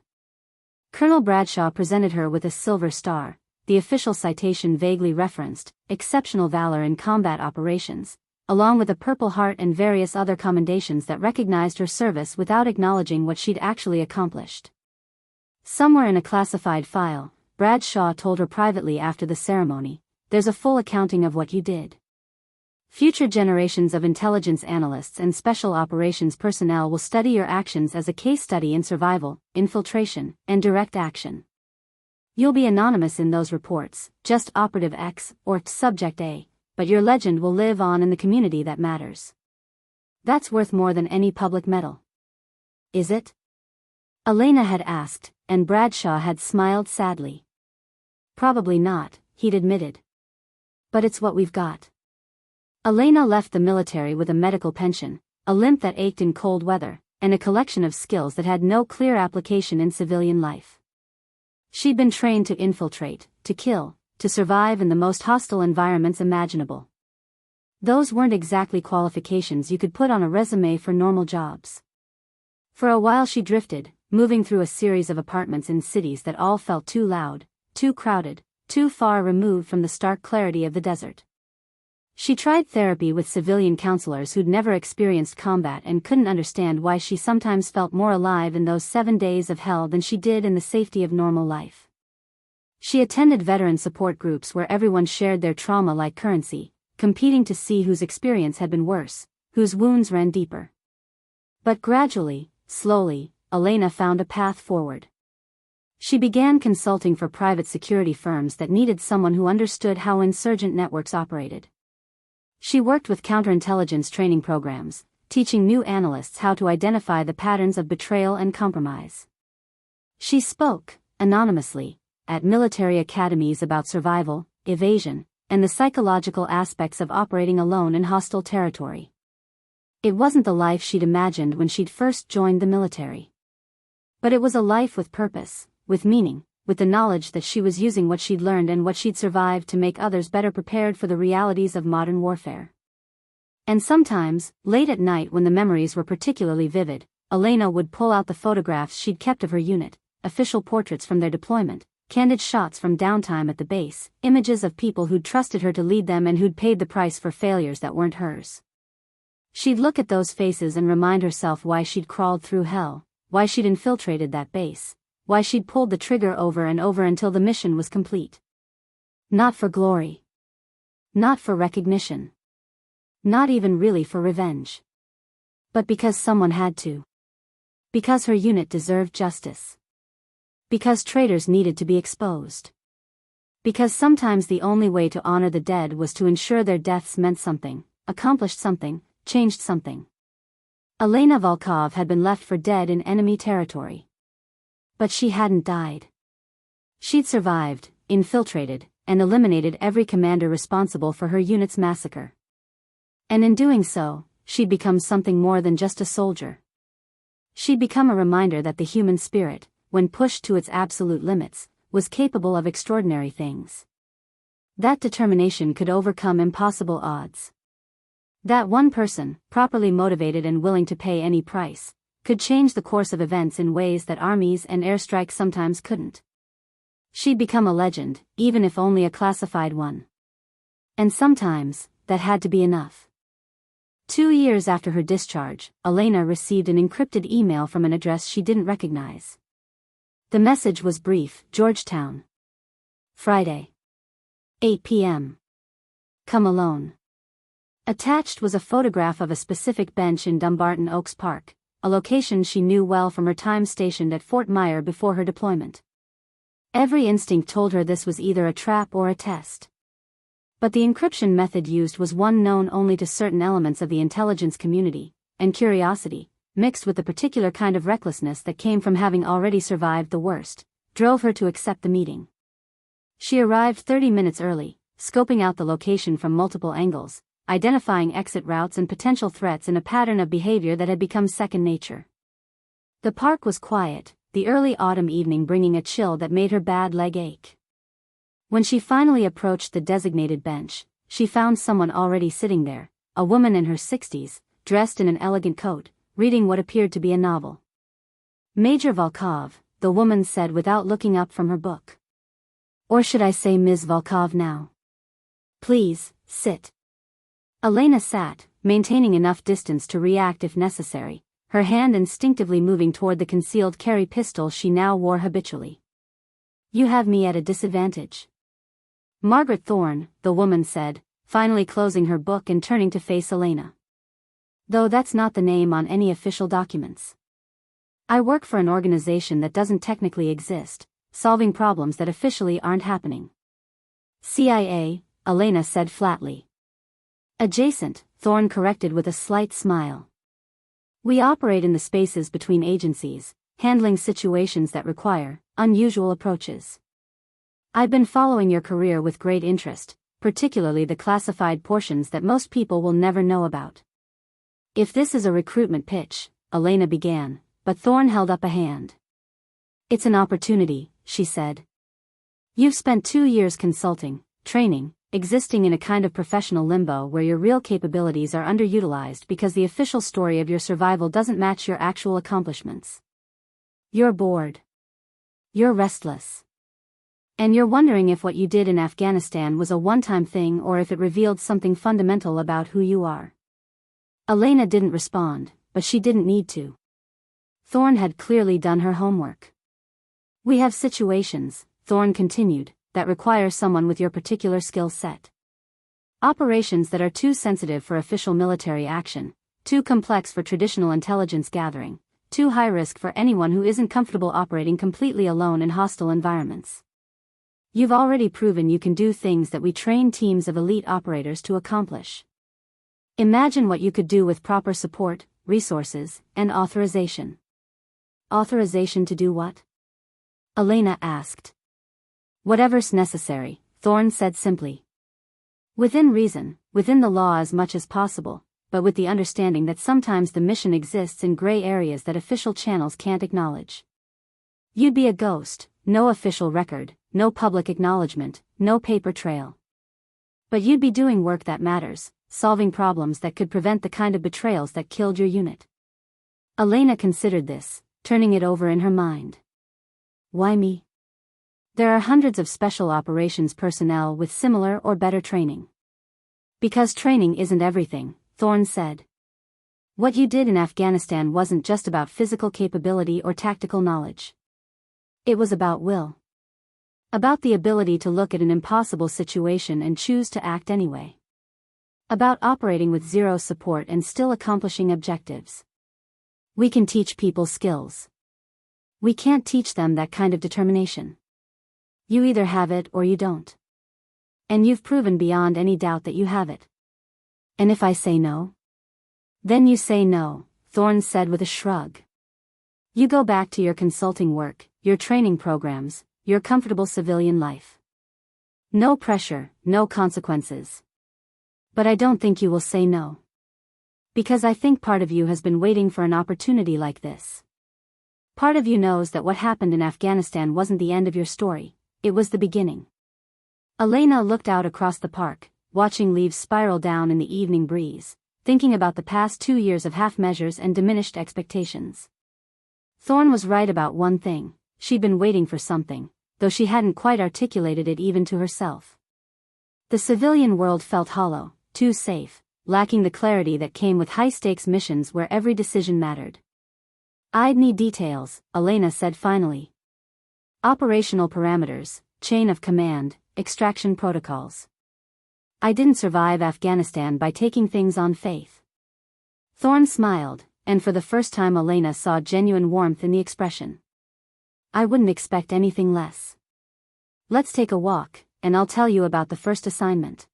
Colonel Bradshaw presented her with a Silver Star, the official citation vaguely referenced, exceptional valor in combat operations, along with a Purple Heart and various other commendations that recognized her service without acknowledging what she'd actually accomplished. Somewhere in a classified file, Bradshaw told her privately after the ceremony, "There's a full accounting of what you did. Future generations of intelligence analysts and special operations personnel will study your actions as a case study in survival, infiltration, and direct action. You'll be anonymous in those reports, just Operative X or Subject A, but your legend will live on in the community that matters. That's worth more than any public medal." "Is it?" Elena had asked, and Bradshaw had smiled sadly. "Probably not," he'd admitted. "But it's what we've got." Elena left the military with a medical pension, a limp that ached in cold weather, and a collection of skills that had no clear application in civilian life. She'd been trained to infiltrate, to kill, to survive in the most hostile environments imaginable. Those weren't exactly qualifications you could put on a resume for normal jobs. For a while she drifted, moving through a series of apartments in cities that all felt too loud, too crowded, too far removed from the stark clarity of the desert. She tried therapy with civilian counselors who'd never experienced combat and couldn't understand why she sometimes felt more alive in those 7 days of hell than she did in the safety of normal life. She attended veteran support groups where everyone shared their trauma like currency, competing to see whose experience had been worse, whose wounds ran deeper. But gradually, slowly, Elena found a path forward. She began consulting for private security firms that needed someone who understood how insurgent networks operated. She worked with counterintelligence training programs, teaching new analysts how to identify the patterns of betrayal and compromise. She spoke, anonymously, at military academies about survival, evasion, and the psychological aspects of operating alone in hostile territory. It wasn't the life she'd imagined when she'd first joined the military. But it was a life with purpose, with meaning, with the knowledge that she was using what she'd learned and what she'd survived to make others better prepared for the realities of modern warfare. And sometimes, late at night when the memories were particularly vivid, Elena would pull out the photographs she'd kept of her unit, official portraits from their deployment, candid shots from downtime at the base, images of people who'd trusted her to lead them and who'd paid the price for failures that weren't hers. She'd look at those faces and remind herself why she'd crawled through hell, why she'd infiltrated that base, why she'd pulled the trigger over and over until the mission was complete. Not for glory. Not for recognition. Not even really for revenge. But because someone had to. Because her unit deserved justice. Because traitors needed to be exposed. Because sometimes the only way to honor the dead was to ensure their deaths meant something, accomplished something, changed something. Elena Volkov had been left for dead in enemy territory. But she hadn't died. She'd survived, infiltrated, and eliminated every commander responsible for her unit's massacre. And in doing so, she'd become something more than just a soldier. She'd become a reminder that the human spirit, when pushed to its absolute limits, was capable of extraordinary things. That determination could overcome impossible odds. That one person, properly motivated and willing to pay any price, could change the course of events in ways that armies and airstrikes sometimes couldn't. She'd become a legend, even if only a classified one. And sometimes, that had to be enough. 2 years after her discharge, Elena received an encrypted email from an address she didn't recognize. The message was brief: Georgetown. Friday. 8 p.m. Come alone. Attached was a photograph of a specific bench in Dumbarton Oaks Park, a location she knew well from her time stationed at Fort Myer before her deployment. Every instinct told her this was either a trap or a test. But the encryption method used was one known only to certain elements of the intelligence community, and curiosity, mixed with the particular kind of recklessness that came from having already survived the worst, drove her to accept the meeting. She arrived 30 minutes early, scoping out the location from multiple angles, identifying exit routes and potential threats in a pattern of behavior that had become second nature. The park was quiet, the early autumn evening bringing a chill that made her bad leg ache. When she finally approached the designated bench, she found someone already sitting there, a woman in her 60s, dressed in an elegant coat, reading what appeared to be a novel. Major Volkov, the woman said without looking up from her book. Or should I say Ms. Volkov now? Please, sit. Elena sat, maintaining enough distance to react if necessary, her hand instinctively moving toward the concealed carry pistol she now wore habitually. You have me at a disadvantage. Margaret Thorne, the woman said, finally closing her book and turning to face Elena. Though that's not the name on any official documents. I work for an organization that doesn't technically exist, solving problems that officially aren't happening. CIA, Elena said flatly. Adjacent, Thorne corrected with a slight smile. We operate in the spaces between agencies, handling situations that require unusual approaches. I've been following your career with great interest, particularly the classified portions that most people will never know about. If this is a recruitment pitch, Elena began, but Thorne held up a hand. It's an opportunity, she said. You've spent 2 years consulting, training, existing in a kind of professional limbo where your real capabilities are underutilized because the official story of your survival doesn't match your actual accomplishments. You're bored. You're restless. And you're wondering if what you did in Afghanistan was a one-time thing or if it revealed something fundamental about who you are. Elena didn't respond, but she didn't need to. Thorne had clearly done her homework. We have situations, Thorne continued, that require someone with your particular skill set. Operations that are too sensitive for official military action, too complex for traditional intelligence gathering, too high risk for anyone who isn't comfortable operating completely alone in hostile environments. You've already proven you can do things that we train teams of elite operators to accomplish. Imagine what you could do with proper support, resources, and authorization. Authorization to do what? Elena asked. Whatever's necessary, Thorne said simply. Within reason, within the law as much as possible, but with the understanding that sometimes the mission exists in gray areas that official channels can't acknowledge. You'd be a ghost, no official record, no public acknowledgement, no paper trail. But you'd be doing work that matters, solving problems that could prevent the kind of betrayals that killed your unit. Elena considered this, turning it over in her mind. Why me? There are hundreds of special operations personnel with similar or better training. Because training isn't everything, Thorne said. What you did in Afghanistan wasn't just about physical capability or tactical knowledge. It was about will. About the ability to look at an impossible situation and choose to act anyway. About operating with zero support and still accomplishing objectives. We can teach people skills. We can't teach them that kind of determination. You either have it or you don't. And you've proven beyond any doubt that you have it. And if I say no? Then you say no, Thorne said with a shrug. You go back to your consulting work, your training programs, your comfortable civilian life. No pressure, no consequences. But I don't think you will say no. Because I think part of you has been waiting for an opportunity like this. Part of you knows that what happened in Afghanistan wasn't the end of your story, it was the beginning. Elena looked out across the park, watching leaves spiral down in the evening breeze, thinking about the past 2 years of half measures and diminished expectations. Thorne was right about one thing, she'd been waiting for something, though she hadn't quite articulated it even to herself. The civilian world felt hollow, too safe, lacking the clarity that came with high-stakes missions where every decision mattered. I'd need details, Elena said finally. Operational parameters, chain of command, extraction protocols. I didn't survive Afghanistan by taking things on faith. Thorne smiled, and for the first time Elena saw genuine warmth in the expression. I wouldn't expect anything less. Let's take a walk, and I'll tell you about the first assignment.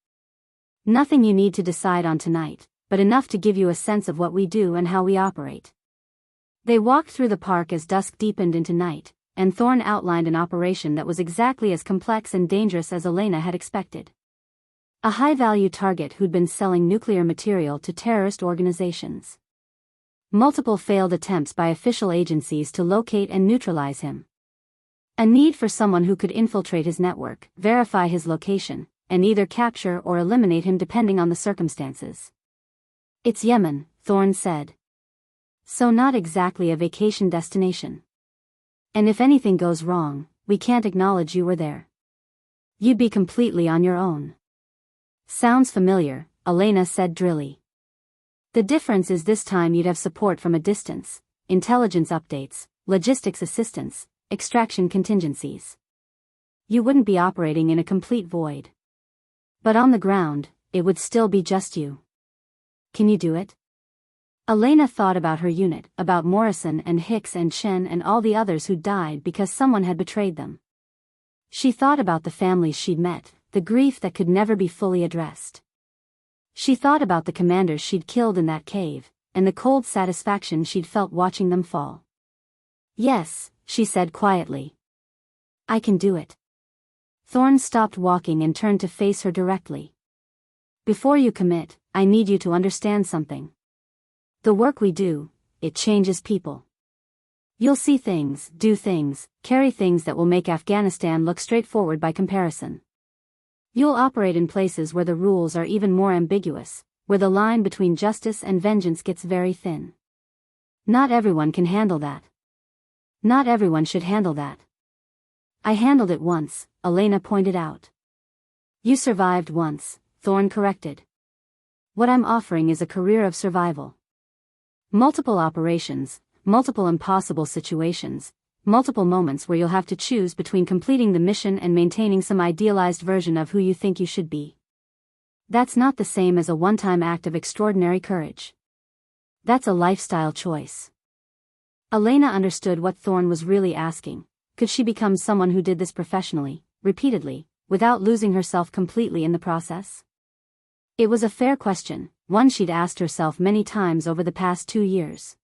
Nothing you need to decide on tonight, but enough to give you a sense of what we do and how we operate. They walked through the park as dusk deepened into night, and Thorne outlined an operation that was exactly as complex and dangerous as Elena had expected. A high-value target who'd been selling nuclear material to terrorist organizations. Multiple failed attempts by official agencies to locate and neutralize him. A need for someone who could infiltrate his network, verify his location, and either capture or eliminate him depending on the circumstances. It's Yemen, Thorne said. So not exactly a vacation destination. And if anything goes wrong, we can't acknowledge you were there. You'd be completely on your own. Sounds familiar, Elena said drily. The difference is this time you'd have support from a distance, intelligence updates, logistics assistance, extraction contingencies. You wouldn't be operating in a complete void. But on the ground, it would still be just you. Can you do it? Elena thought about her unit, about Morrison and Hicks and Chen and all the others who'd died because someone had betrayed them. She thought about the families she'd met, the grief that could never be fully addressed. She thought about the commanders she'd killed in that cave, and the cold satisfaction she'd felt watching them fall. Yes, she said quietly. I can do it. Thorne stopped walking and turned to face her directly. Before you commit, I need you to understand something. The work we do, it changes people. You'll see things, do things, carry things that will make Afghanistan look straightforward by comparison. You'll operate in places where the rules are even more ambiguous, where the line between justice and vengeance gets very thin. Not everyone can handle that. Not everyone should handle that. I handled it once, Elena pointed out. You survived once, Thorne corrected. What I'm offering is a career of survival. Multiple operations, multiple impossible situations, multiple moments where you'll have to choose between completing the mission and maintaining some idealized version of who you think you should be. That's not the same as a one-time act of extraordinary courage. That's a lifestyle choice. Elena understood what Thorne was really asking. Could she become someone who did this professionally, repeatedly, without losing herself completely in the process? It was a fair question, one she'd asked herself many times over the past 2 years.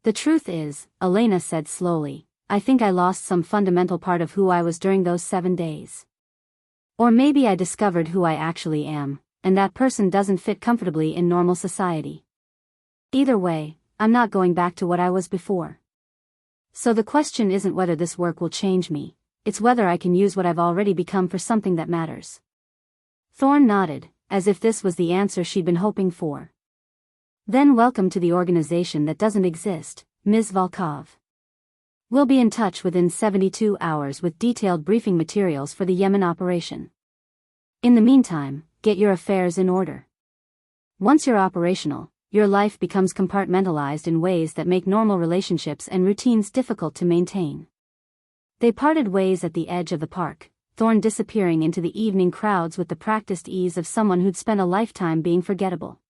The truth is, Elena said slowly, I think I lost some fundamental part of who I was during those 7 days. Or maybe I discovered who I actually am, and that person doesn't fit comfortably in normal society. Either way, I'm not going back to what I was before. So the question isn't whether this work will change me, it's whether I can use what I've already become for something that matters. Thorne nodded, as if this was the answer she'd been hoping for. Then welcome to the organization that doesn't exist, Ms. Volkov. We'll be in touch within 72 hours with detailed briefing materials for the Yemen operation. In the meantime, get your affairs in order. Once you're operational, your life becomes compartmentalized in ways that make normal relationships and routines difficult to maintain. They parted ways at the edge of the park, Thorn disappearing into the evening crowds with the practiced ease of someone who'd spent a lifetime being forgettable.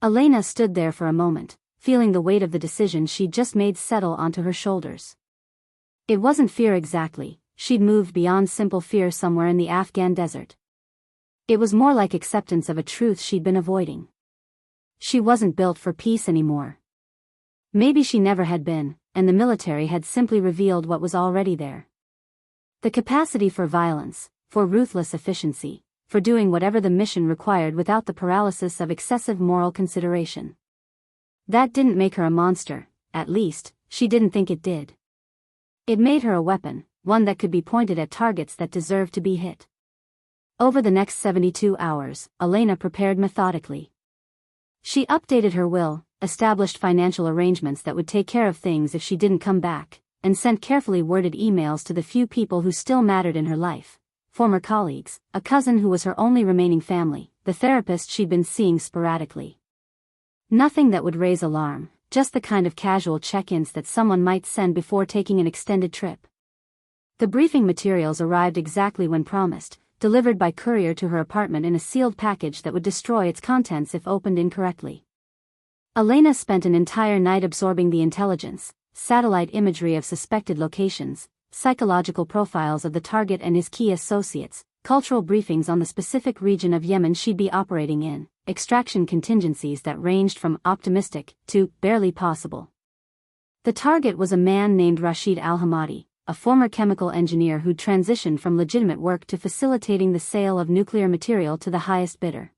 Elena stood there for a moment, feeling the weight of the decision she'd just made settle onto her shoulders. It wasn't fear exactly, she'd moved beyond simple fear somewhere in the Afghan desert. It was more like acceptance of a truth she'd been avoiding. She wasn't built for peace anymore. Maybe she never had been, and the military had simply revealed what was already there. The capacity for violence, for ruthless efficiency, for doing whatever the mission required without the paralysis of excessive moral consideration. That didn't make her a monster, at least, she didn't think it did. It made her a weapon, one that could be pointed at targets that deserved to be hit. Over the next 72 hours, Elena prepared methodically. She updated her will, established financial arrangements that would take care of things if she didn't come back, and sent carefully worded emails to the few people who still mattered in her life. Former colleagues, a cousin who was her only remaining family, the therapist she'd been seeing sporadically. Nothing that would raise alarm, just the kind of casual check-ins that someone might send before taking an extended trip. The briefing materials arrived exactly when promised, delivered by courier to her apartment in a sealed package that would destroy its contents if opened incorrectly. Elena spent an entire night absorbing the intelligence, satellite imagery of suspected locations, psychological profiles of the target and his key associates, cultural briefings on the specific region of Yemen she'd be operating in, extraction contingencies that ranged from optimistic to barely possible. The target was a man named Rashid al-Hamadi, a former chemical engineer who'd transitioned from legitimate work to facilitating the sale of nuclear material to the highest bidder.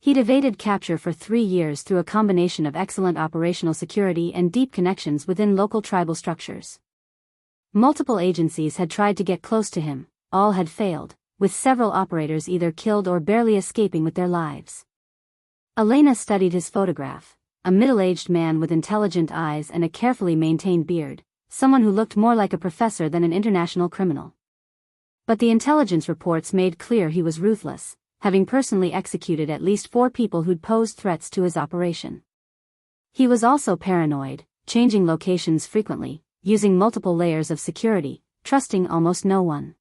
He'd evaded capture for 3 years through a combination of excellent operational security and deep connections within local tribal structures. Multiple agencies had tried to get close to him, all had failed, with several operators either killed or barely escaping with their lives. Elena studied his photograph, a middle-aged man with intelligent eyes and a carefully maintained beard, someone who looked more like a professor than an international criminal. But the intelligence reports made clear he was ruthless, having personally executed at least 4 people who'd posed threats to his operation. He was also paranoid, changing locations frequently, using multiple layers of security, trusting almost no one.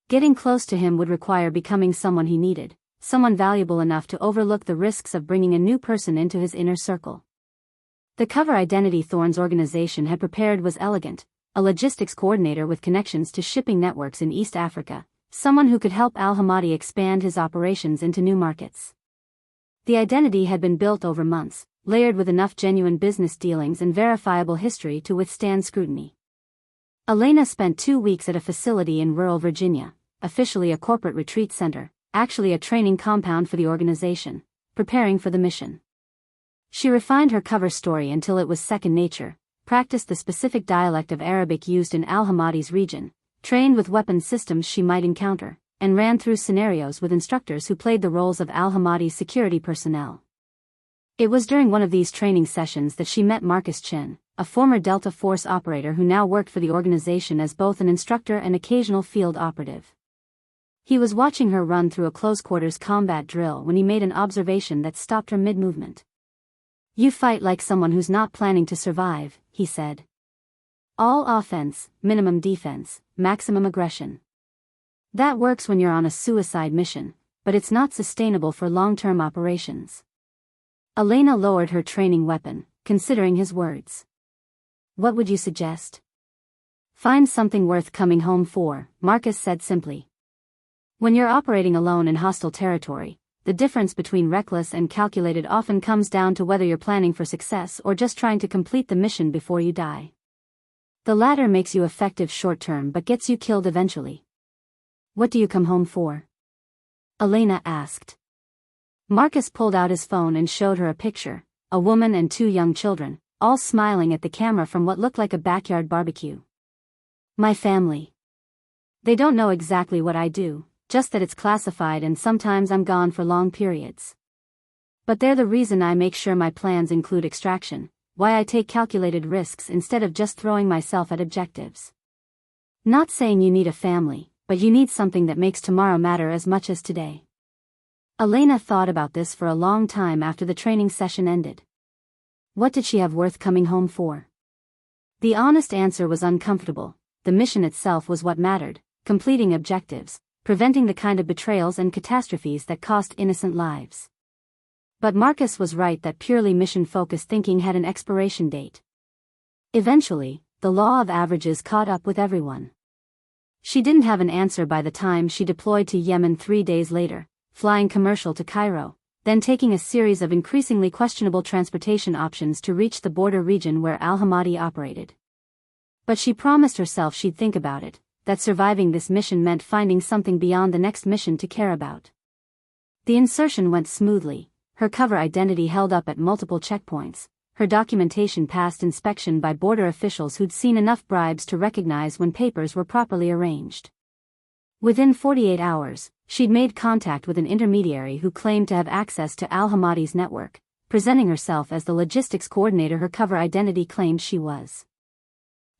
Getting close to him would require becoming someone he needed, someone valuable enough to overlook the risks of bringing a new person into his inner circle. The cover identity Thorn's organization had prepared was elegant, a logistics coordinator with connections to shipping networks in East Africa, someone who could help al-Hamadi expand his operations into new markets. The identity had been built over months, layered with enough genuine business dealings and verifiable history to withstand scrutiny. Elena spent 2 weeks at a facility in rural Virginia, officially a corporate retreat center, actually a training compound for the organization, preparing for the mission. She refined her cover story until it was second nature, practiced the specific dialect of Arabic used in al-Hamadi's region, trained with weapon systems she might encounter, and ran through scenarios with instructors who played the roles of al-Hamadi's security personnel. It was during one of these training sessions that she met Marcus Chen, a former Delta Force operator who now worked for the organization as both an instructor and occasional field operative. He was watching her run through a close-quarters combat drill when he made an observation that stopped her mid-movement. "You fight like someone who's not planning to survive," he said. "All offense, minimum defense, maximum aggression. That works when you're on a suicide mission, but it's not sustainable for long-term operations." Elena lowered her training weapon, considering his words. "What would you suggest?" "Find something worth coming home for," Marcus said simply. When you're operating alone in hostile territory, the difference between reckless and calculated often comes down to whether you're planning for success or just trying to complete the mission before you die. The latter makes you effective short-term but gets you killed eventually. "What do you come home for?" Elena asked. Marcus pulled out his phone and showed her a picture, a woman and 2 young children, all smiling at the camera from what looked like a backyard barbecue. "My family. They don't know exactly what I do, just that it's classified and sometimes I'm gone for long periods. But they're the reason I make sure my plans include extraction, why I take calculated risks instead of just throwing myself at objectives. Not saying you need a family, but you need something that makes tomorrow matter as much as today." Elena thought about this for a long time after the training session ended. What did she have worth coming home for? The honest answer was uncomfortable. The mission itself was what mattered, completing objectives, preventing the kind of betrayals and catastrophes that cost innocent lives. But Marcus was right that purely mission-focused thinking had an expiration date. Eventually, the law of averages caught up with everyone. She didn't have an answer by the time she deployed to Yemen 3 days later, flying commercial to Cairo, then taking a series of increasingly questionable transportation options to reach the border region where al-Hamadi operated. But she promised herself she'd think about it, that surviving this mission meant finding something beyond the next mission to care about. The insertion went smoothly, her cover identity held up at multiple checkpoints, her documentation passed inspection by border officials who'd seen enough bribes to recognize when papers were properly arranged. Within 48 hours, she'd made contact with an intermediary who claimed to have access to al-Hamadi's network, presenting herself as the logistics coordinator her cover identity claimed she was.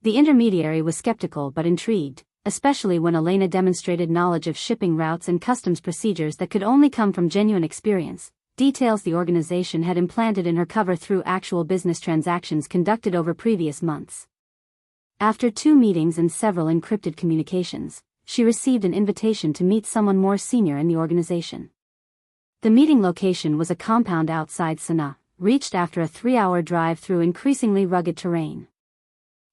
The intermediary was skeptical but intrigued, especially when Elena demonstrated knowledge of shipping routes and customs procedures that could only come from genuine experience, details the organization had implanted in her cover through actual business transactions conducted over previous months. After 2 meetings and several encrypted communications, she received an invitation to meet someone more senior in the organization. The meeting location was a compound outside Sana'a, reached after a 3-hour drive through increasingly rugged terrain.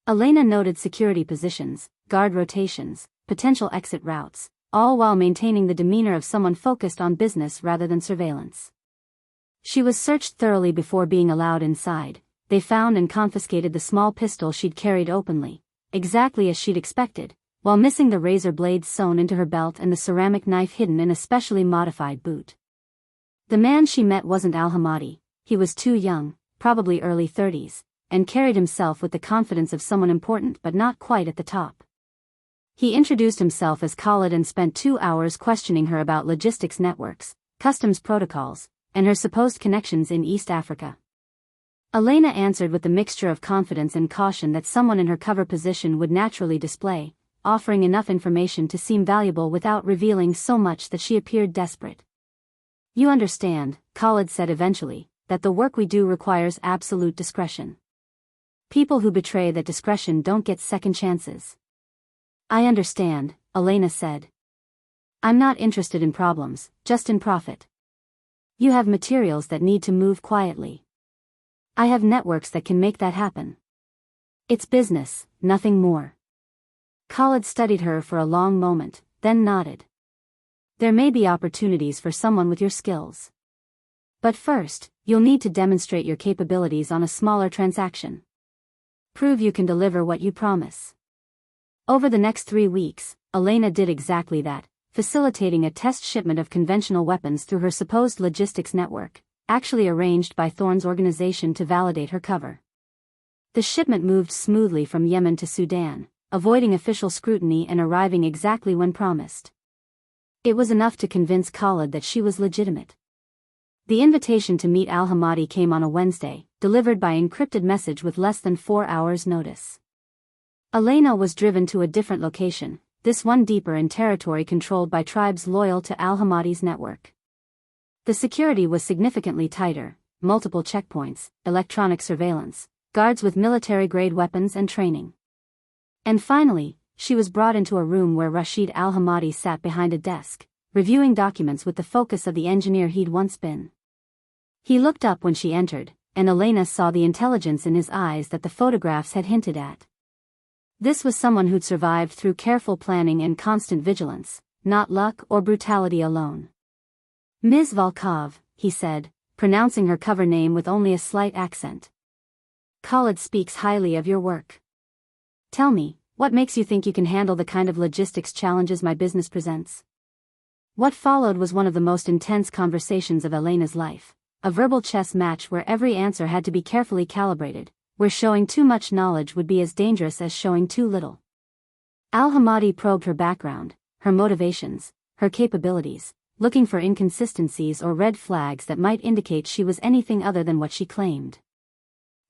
Elena noted security positions, guard rotations, potential exit routes, all while maintaining the demeanor of someone focused on business rather than surveillance. She was searched thoroughly before being allowed inside. They found and confiscated the small pistol she'd carried openly, exactly as she'd expected, while missing the razor blades sewn into her belt and the ceramic knife hidden in a specially modified boot. The man she met wasn't al-Hamadi. He was too young, probably early 30s, and carried himself with the confidence of someone important but not quite at the top. He introduced himself as Khalid and spent 2 hours questioning her about logistics networks, customs protocols, and her supposed connections in East Africa. Elena answered with the mixture of confidence and caution that someone in her cover position would naturally display, offering enough information to seem valuable without revealing so much that she appeared desperate. "You understand," Khalid said eventually, "that the work we do requires absolute discretion. People who betray that discretion don't get second chances." "I understand," Elena said. "I'm not interested in problems, just in profit. You have materials that need to move quietly. I have networks that can make that happen. It's business, nothing more." Khalid studied her for a long moment, then nodded. "There may be opportunities for someone with your skills. But first, you'll need to demonstrate your capabilities on a smaller transaction. Prove you can deliver what you promise." Over the next 3 weeks, Elena did exactly that, facilitating a test shipment of conventional weapons through her supposed logistics network, actually arranged by Thorne's organization to validate her cover. The shipment moved smoothly from Yemen to Sudan, avoiding official scrutiny and arriving exactly when promised. It was enough to convince Khalid that she was legitimate. The invitation to meet al-Hamadi came on a Wednesday, delivered by encrypted message with less than 4 hours' notice. Elena was driven to a different location, this one deeper in territory controlled by tribes loyal to al-Hamadi's network. The security was significantly tighter, multiple checkpoints, electronic surveillance, guards with military-grade weapons and training. And finally, she was brought into a room where Rashid al-Hamadi sat behind a desk, reviewing documents with the focus of the engineer he'd once been. He looked up when she entered, and Elena saw the intelligence in his eyes that the photographs had hinted at. This was someone who'd survived through careful planning and constant vigilance, not luck or brutality alone. "Ms. Volkov," he said, pronouncing her cover name with only a slight accent. "Khalid speaks highly of your work. Tell me, what makes you think you can handle the kind of logistics challenges my business presents?" What followed was one of the most intense conversations of Elena's life, a verbal chess match where every answer had to be carefully calibrated, where showing too much knowledge would be as dangerous as showing too little. Al-Hamadi probed her background, her motivations, her capabilities, looking for inconsistencies or red flags that might indicate she was anything other than what she claimed.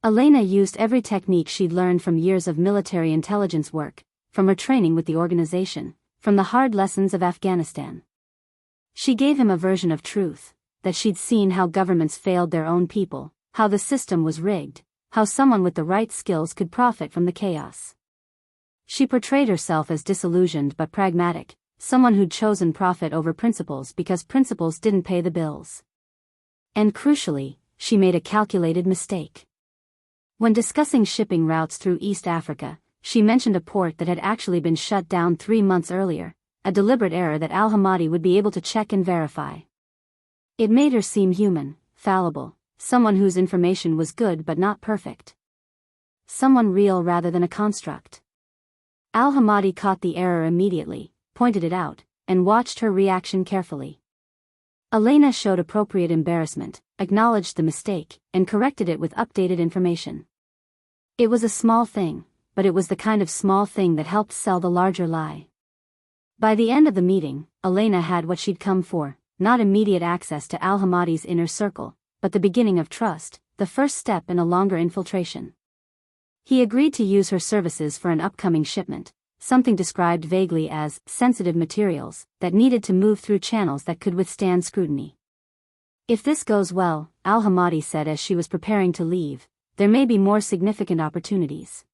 Elena used every technique she'd learned from years of military intelligence work, from her training with the organization, from the hard lessons of Afghanistan. She gave him a version of truth, that she'd seen how governments failed their own people, how the system was rigged, how someone with the right skills could profit from the chaos. She portrayed herself as disillusioned but pragmatic, someone who'd chosen profit over principles because principles didn't pay the bills. And crucially, she made a calculated mistake. When discussing shipping routes through East Africa, she mentioned a port that had actually been shut down 3 months earlier, a deliberate error that al-Hamadi would be able to check and verify. It made her seem human, fallible, someone whose information was good but not perfect. Someone real rather than a construct. Al-Hamadi caught the error immediately, pointed it out, and watched her reaction carefully. Elena showed appropriate embarrassment, acknowledged the mistake, and corrected it with updated information. It was a small thing, but it was the kind of small thing that helped sell the larger lie. By the end of the meeting, Elena had what she'd come for, not immediate access to al-Hamadi's inner circle, but the beginning of trust, the first step in a longer infiltration. He agreed to use her services for an upcoming shipment, something described vaguely as sensitive materials that needed to move through channels that could withstand scrutiny. If this goes well, al-Hamadi said as she was preparing to leave, there may be more significant opportunities.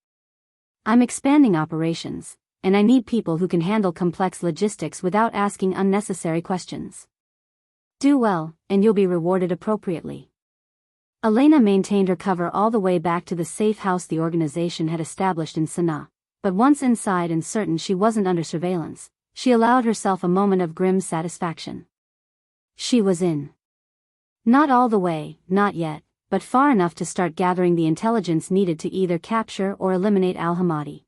I'm expanding operations, and I need people who can handle complex logistics without asking unnecessary questions. Do well, and you'll be rewarded appropriately. Elena maintained her cover all the way back to the safe house the organization had established in Sana'a, but once inside and certain she wasn't under surveillance, she allowed herself a moment of grim satisfaction. She was in. Not all the way, not yet, but far enough to start gathering the intelligence needed to either capture or eliminate al-Hamadi.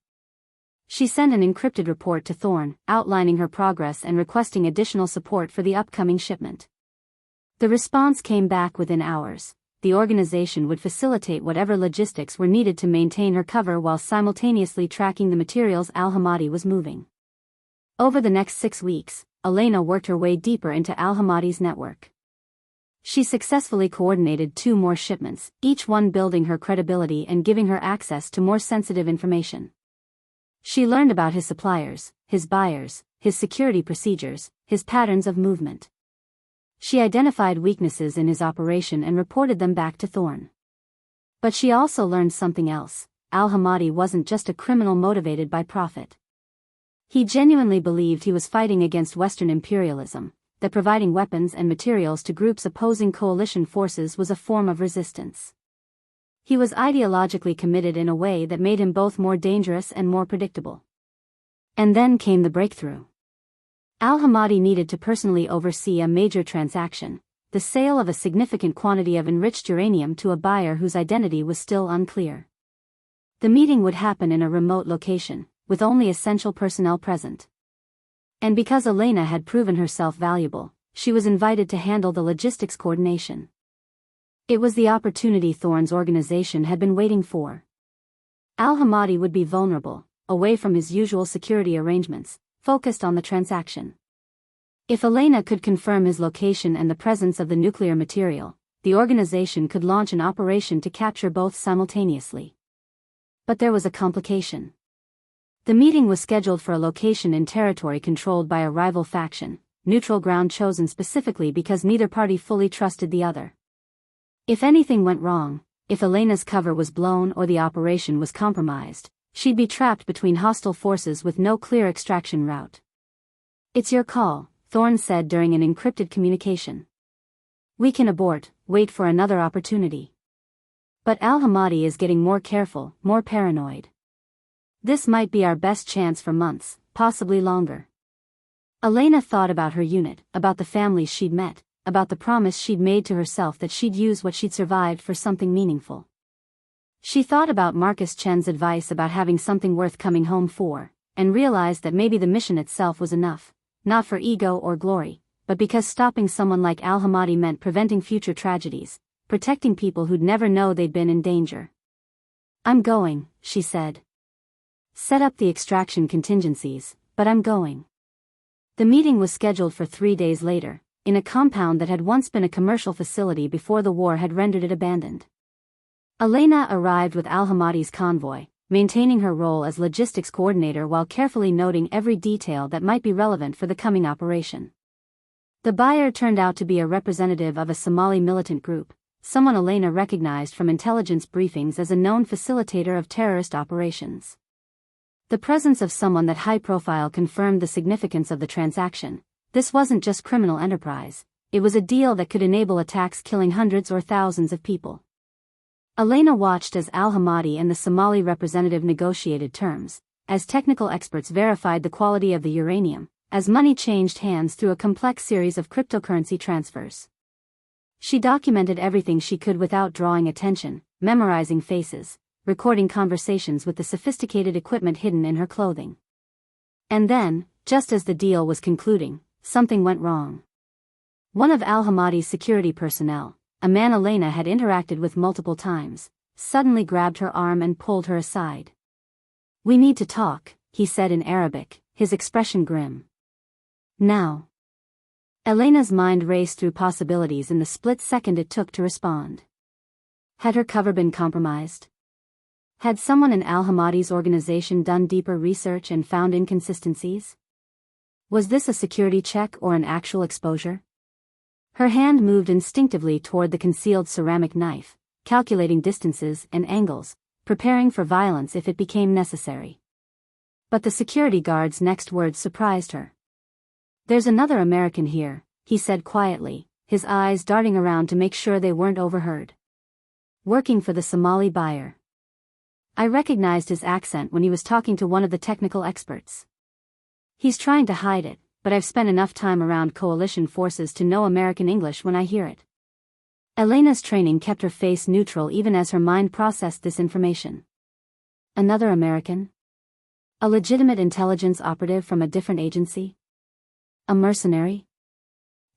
She sent an encrypted report to Thorne, outlining her progress and requesting additional support for the upcoming shipment. The response came back within hours. The organization would facilitate whatever logistics were needed to maintain her cover while simultaneously tracking the materials al-Hamadi was moving. Over the next 6 weeks, Elena worked her way deeper into al-Hamadi's network. She successfully coordinated 2 more shipments, each one building her credibility and giving her access to more sensitive information. She learned about his suppliers, his buyers, his security procedures, his patterns of movement. She identified weaknesses in his operation and reported them back to Thorne. But she also learned something else. Al-Hamadi wasn't just a criminal motivated by profit. He genuinely believed he was fighting against Western imperialism, that providing weapons and materials to groups opposing coalition forces was a form of resistance. He was ideologically committed in a way that made him both more dangerous and more predictable. And then came the breakthrough. Al-Hamadi needed to personally oversee a major transaction, the sale of a significant quantity of enriched uranium to a buyer whose identity was still unclear. The meeting would happen in a remote location, with only essential personnel present. And because Elena had proven herself valuable, she was invited to handle the logistics coordination. It was the opportunity Thorne's organization had been waiting for. Al-Hamadi would be vulnerable, away from his usual security arrangements, focused on the transaction. If Elena could confirm his location and the presence of the nuclear material, the organization could launch an operation to capture both simultaneously. But there was a complication. The meeting was scheduled for a location in territory controlled by a rival faction, neutral ground chosen specifically because neither party fully trusted the other. If anything went wrong, if Elena's cover was blown or the operation was compromised, she'd be trapped between hostile forces with no clear extraction route. It's your call, Thorne said during an encrypted communication. We can abort, wait for another opportunity. But Al-Hamadi is getting more careful, more paranoid. This might be our best chance for months, possibly longer. Elena thought about her unit, about the families she'd met, about the promise she'd made to herself that she'd use what she'd survived for something meaningful. She thought about Marcus Chen's advice about having something worth coming home for, and realized that maybe the mission itself was enough, not for ego or glory, but because stopping someone like Al-Hamadi meant preventing future tragedies, protecting people who'd never know they'd been in danger. I'm going, she said. Set up the extraction contingencies, but I'm going. The meeting was scheduled for 3 days later, in a compound that had once been a commercial facility before the war had rendered it abandoned. Elena arrived with Al-Hamadi's convoy, maintaining her role as logistics coordinator while carefully noting every detail that might be relevant for the coming operation. The buyer turned out to be a representative of a Somali militant group, someone Elena recognized from intelligence briefings as a known facilitator of terrorist operations. The presence of someone that high profile confirmed the significance of the transaction. This wasn't just criminal enterprise, it was a deal that could enable attacks killing hundreds or thousands of people. Elena watched as al-Hamadi and the Somali representative negotiated terms, as technical experts verified the quality of the uranium, as money changed hands through a complex series of cryptocurrency transfers. She documented everything she could without drawing attention, memorizing faces, recording conversations with the sophisticated equipment hidden in her clothing. And then, just as the deal was concluding, something went wrong. One of al-Hamadi's security personnel, a man Elena had interacted with multiple times, suddenly grabbed her arm and pulled her aside. "We need to talk," he said in Arabic, his expression grim. "Now." Elena's mind raced through possibilities in the split second it took to respond. Had her cover been compromised? Had someone in al-Hamadi's organization done deeper research and found inconsistencies? Was this a security check or an actual exposure? Her hand moved instinctively toward the concealed ceramic knife, calculating distances and angles, preparing for violence if it became necessary. But the security guard's next words surprised her. "There's another American here," he said quietly, his eyes darting around to make sure they weren't overheard. "Working for the Somali buyer." I recognized his accent when he was talking to one of the technical experts. "He's trying to hide it, but I've spent enough time around coalition forces to know American English when I hear it." Elena's training kept her face neutral even as her mind processed this information. Another American? A legitimate intelligence operative from a different agency? A mercenary?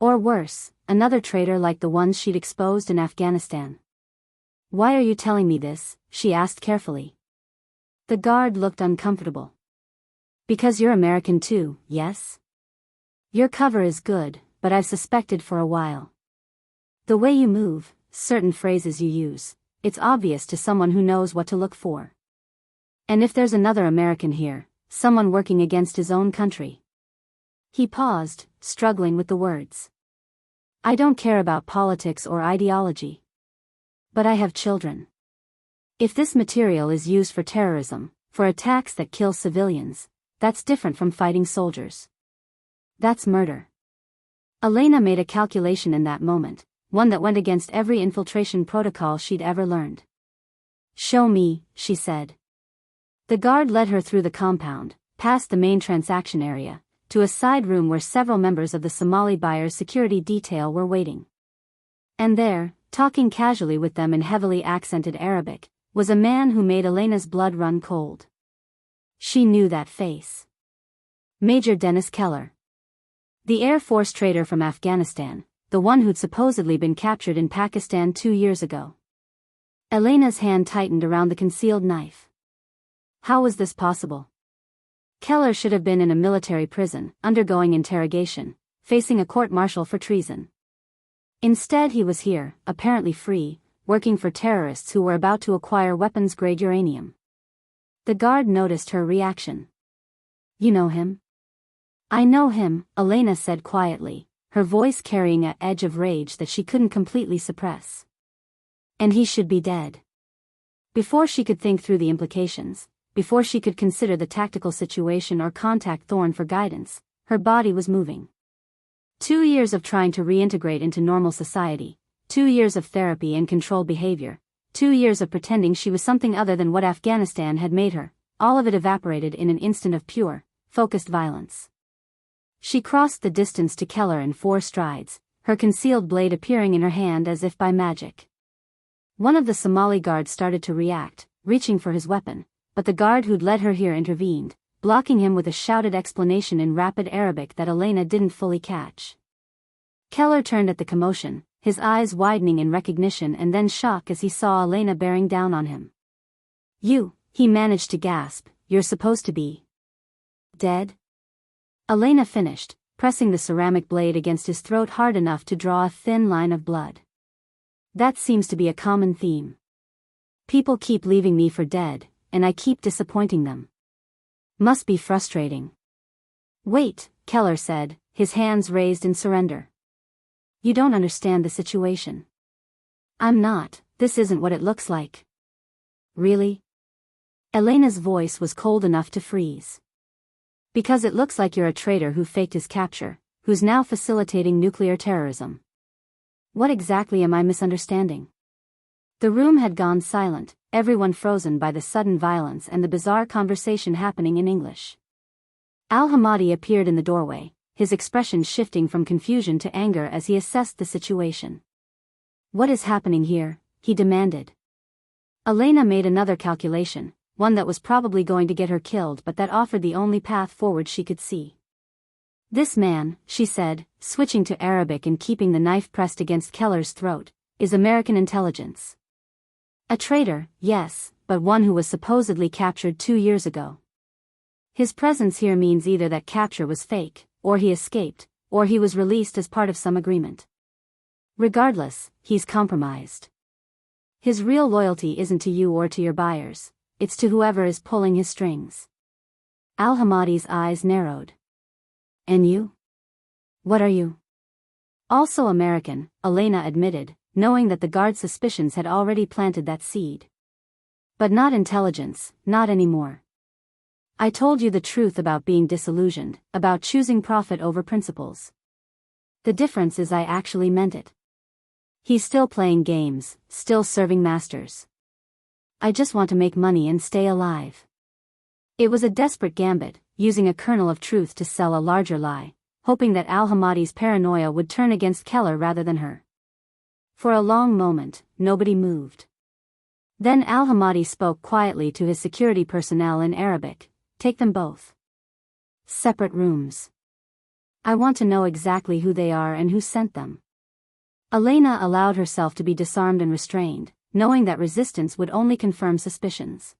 Or worse, another traitor like the ones she'd exposed in Afghanistan? "Why are you telling me this?" she asked carefully. The guard looked uncomfortable. "Because you're American too, yes? Your cover is good, but I've suspected for a while. The way you move, certain phrases you use, it's obvious to someone who knows what to look for. And if there's another American here, someone working against his own country." He paused, struggling with the words. "I don't care about politics or ideology. But I have children. If this material is used for terrorism, for attacks that kill civilians, that's different from fighting soldiers. That's murder." Elena made a calculation in that moment, one that went against every infiltration protocol she'd ever learned. "Show me," she said. The guard led her through the compound, past the main transaction area, to a side room where several members of the Somali buyer's security detail were waiting. And there, talking casually with them in heavily accented Arabic, was a man who made Elena's blood run cold. She knew that face. Major Dennis Keller. The Air Force traitor from Afghanistan, the one who'd supposedly been captured in Pakistan 2 years ago. Elena's hand tightened around the concealed knife. How was this possible? Keller should have been in a military prison, undergoing interrogation, facing a court-martial for treason. Instead he was here, apparently free, working for terrorists who were about to acquire weapons-grade uranium. The guard noticed her reaction. "You know him?" "I know him," Elena said quietly, her voice carrying an edge of rage that she couldn't completely suppress. "And he should be dead." Before she could think through the implications, before she could consider the tactical situation or contact Thorne for guidance, her body was moving. 2 years of trying to reintegrate into normal society, 2 years of therapy and controlled behavior, 2 years of pretending she was something other than what Afghanistan had made her, all of it evaporated in an instant of pure, focused violence. She crossed the distance to Keller in 4 strides, her concealed blade appearing in her hand as if by magic. One of the Somali guards started to react, reaching for his weapon, but the guard who'd led her here intervened, blocking him with a shouted explanation in rapid Arabic that Elena didn't fully catch. Keller turned at the commotion, his eyes widening in recognition and then shock as he saw Elena bearing down on him. "You," he managed to gasp, "you're supposed to be dead?" Elena finished, pressing the ceramic blade against his throat hard enough to draw a thin line of blood. "That seems to be a common theme. People keep leaving me for dead, and I keep disappointing them. Must be frustrating." "Wait," Keller said, his hands raised in surrender. "You don't understand the situation. I'm not, this isn't what it looks like." "Really?" Elena's voice was cold enough to freeze. Because it looks like you're a traitor who faked his capture, who's now facilitating nuclear terrorism. What exactly am I misunderstanding? The room had gone silent, everyone frozen by the sudden violence and the bizarre conversation happening in English. Al-Hamadi appeared in the doorway, his expression shifting from confusion to anger as he assessed the situation. What is happening here? He demanded. Elena made another calculation, one that was probably going to get her killed but that offered the only path forward she could see. This man, she said, switching to Arabic and keeping the knife pressed against Keller's throat, is American intelligence. A traitor, yes, but one who was supposedly captured 2 years ago. His presence here means either that capture was fake, or he escaped, or he was released as part of some agreement. Regardless, he's compromised. His real loyalty isn't to you or to your buyers, it's to whoever is pulling his strings. Al-Hamadi's eyes narrowed. And you? What are you? Also American, Elena admitted, knowing that the guard's suspicions had already planted that seed. But not intelligence, not anymore. I told you the truth about being disillusioned, about choosing profit over principles. The difference is I actually meant it. He's still playing games, still serving masters. I just want to make money and stay alive. It was a desperate gambit, using a kernel of truth to sell a larger lie, hoping that Al-Hamadi's paranoia would turn against Keller rather than her. For a long moment, nobody moved. Then Al-Hamadi spoke quietly to his security personnel in Arabic, "Take them both. Separate rooms. I want to know exactly who they are and who sent them." Elena allowed herself to be disarmed and restrained, knowing that resistance would only confirm suspicions.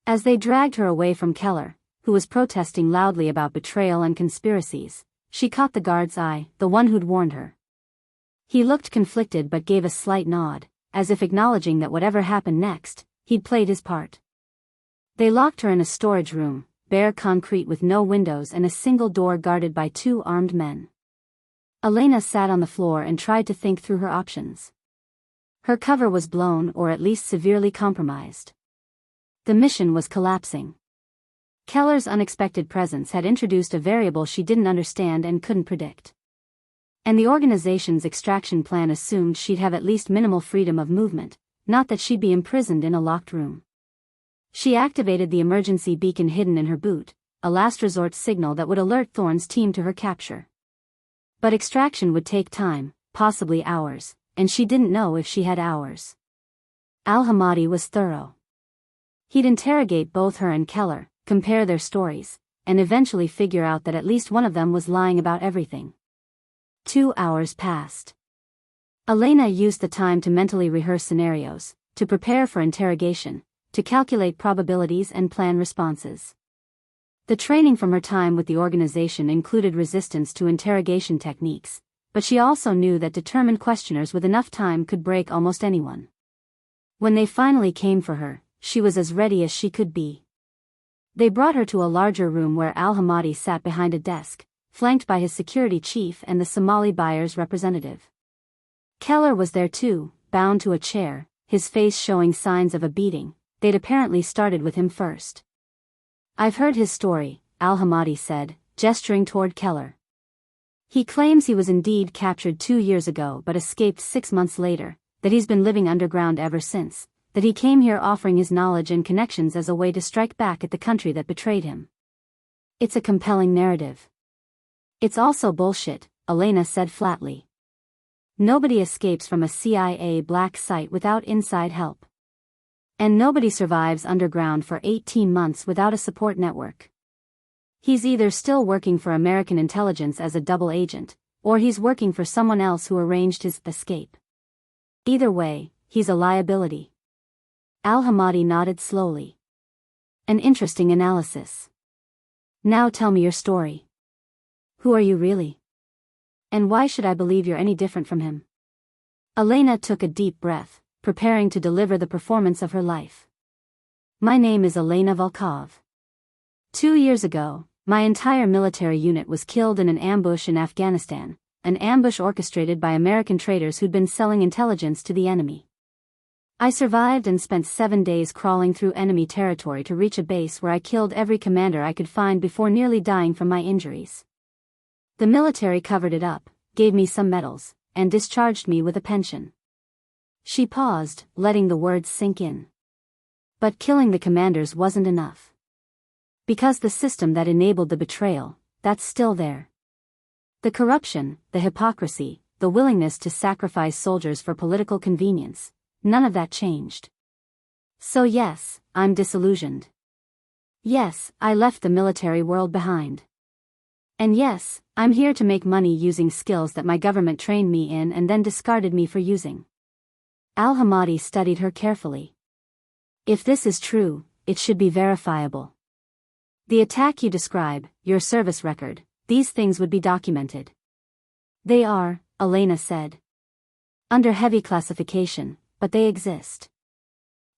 As they dragged her away from Keller, who was protesting loudly about betrayal and conspiracies, she caught the guard's eye, the one who'd warned her. He looked conflicted but gave a slight nod, as if acknowledging that whatever happened next, he'd played his part. They locked her in a storage room, bare concrete with no windows and a single door guarded by 2 armed men. Elena sat on the floor and tried to think through her options. Her cover was blown or at least severely compromised. The mission was collapsing. Keller's unexpected presence had introduced a variable she didn't understand and couldn't predict. And the organization's extraction plan assumed she'd have at least minimal freedom of movement, not that she'd be imprisoned in a locked room. She activated the emergency beacon hidden in her boot, a last resort signal that would alert Thorne's team to her capture. But extraction would take time, possibly hours, and she didn't know if she had hours. Al-Hamadi was thorough. He'd interrogate both her and Keller, compare their stories, and eventually figure out that at least one of them was lying about everything. 2 hours passed. Elena used the time to mentally rehearse scenarios, to prepare for interrogation, to calculate probabilities and plan responses. The training from her time with the organization included resistance to interrogation techniques, but she also knew that determined questioners with enough time could break almost anyone. When they finally came for her, she was as ready as she could be. They brought her to a larger room where Al-Hamadi sat behind a desk, flanked by his security chief and the Somali buyer's representative. Keller was there too, bound to a chair, his face showing signs of a beating. They'd apparently started with him first. "I've heard his story," Al-Hamadi said, gesturing toward Keller. "He claims he was indeed captured 2 years ago but escaped 6 months later, that he's been living underground ever since, that he came here offering his knowledge and connections as a way to strike back at the country that betrayed him. It's a compelling narrative." "It's also bullshit," Elena said flatly. "Nobody escapes from a CIA black site without inside help. And nobody survives underground for 18 months without a support network. He's either still working for American intelligence as a double agent, or he's working for someone else who arranged his escape. Either way, he's a liability." Al-Hamadi nodded slowly. "An interesting analysis. Now tell me your story. Who are you really? And why should I believe you're any different from him?" Elena took a deep breath, preparing to deliver the performance of her life. "My name is Elena Volkov. 2 years ago, my entire military unit was killed in an ambush in Afghanistan, an ambush orchestrated by American traitors who'd been selling intelligence to the enemy. I survived and spent 7 days crawling through enemy territory to reach a base where I killed every commander I could find before nearly dying from my injuries. The military covered it up, gave me some medals, and discharged me with a pension." She paused, letting the words sink in. But killing the commanders wasn't enough. Because the system that enabled the betrayal, that's still there. The corruption, the hypocrisy, the willingness to sacrifice soldiers for political convenience, none of that changed. So yes, I'm disillusioned. Yes, I left the military world behind. And yes, I'm here to make money using skills that my government trained me in and then discarded me for using. Al-Hamadi studied her carefully. If this is true, it should be verifiable. The attack you describe, your service record, these things would be documented. They are, Elena said. Under heavy classification, but they exist.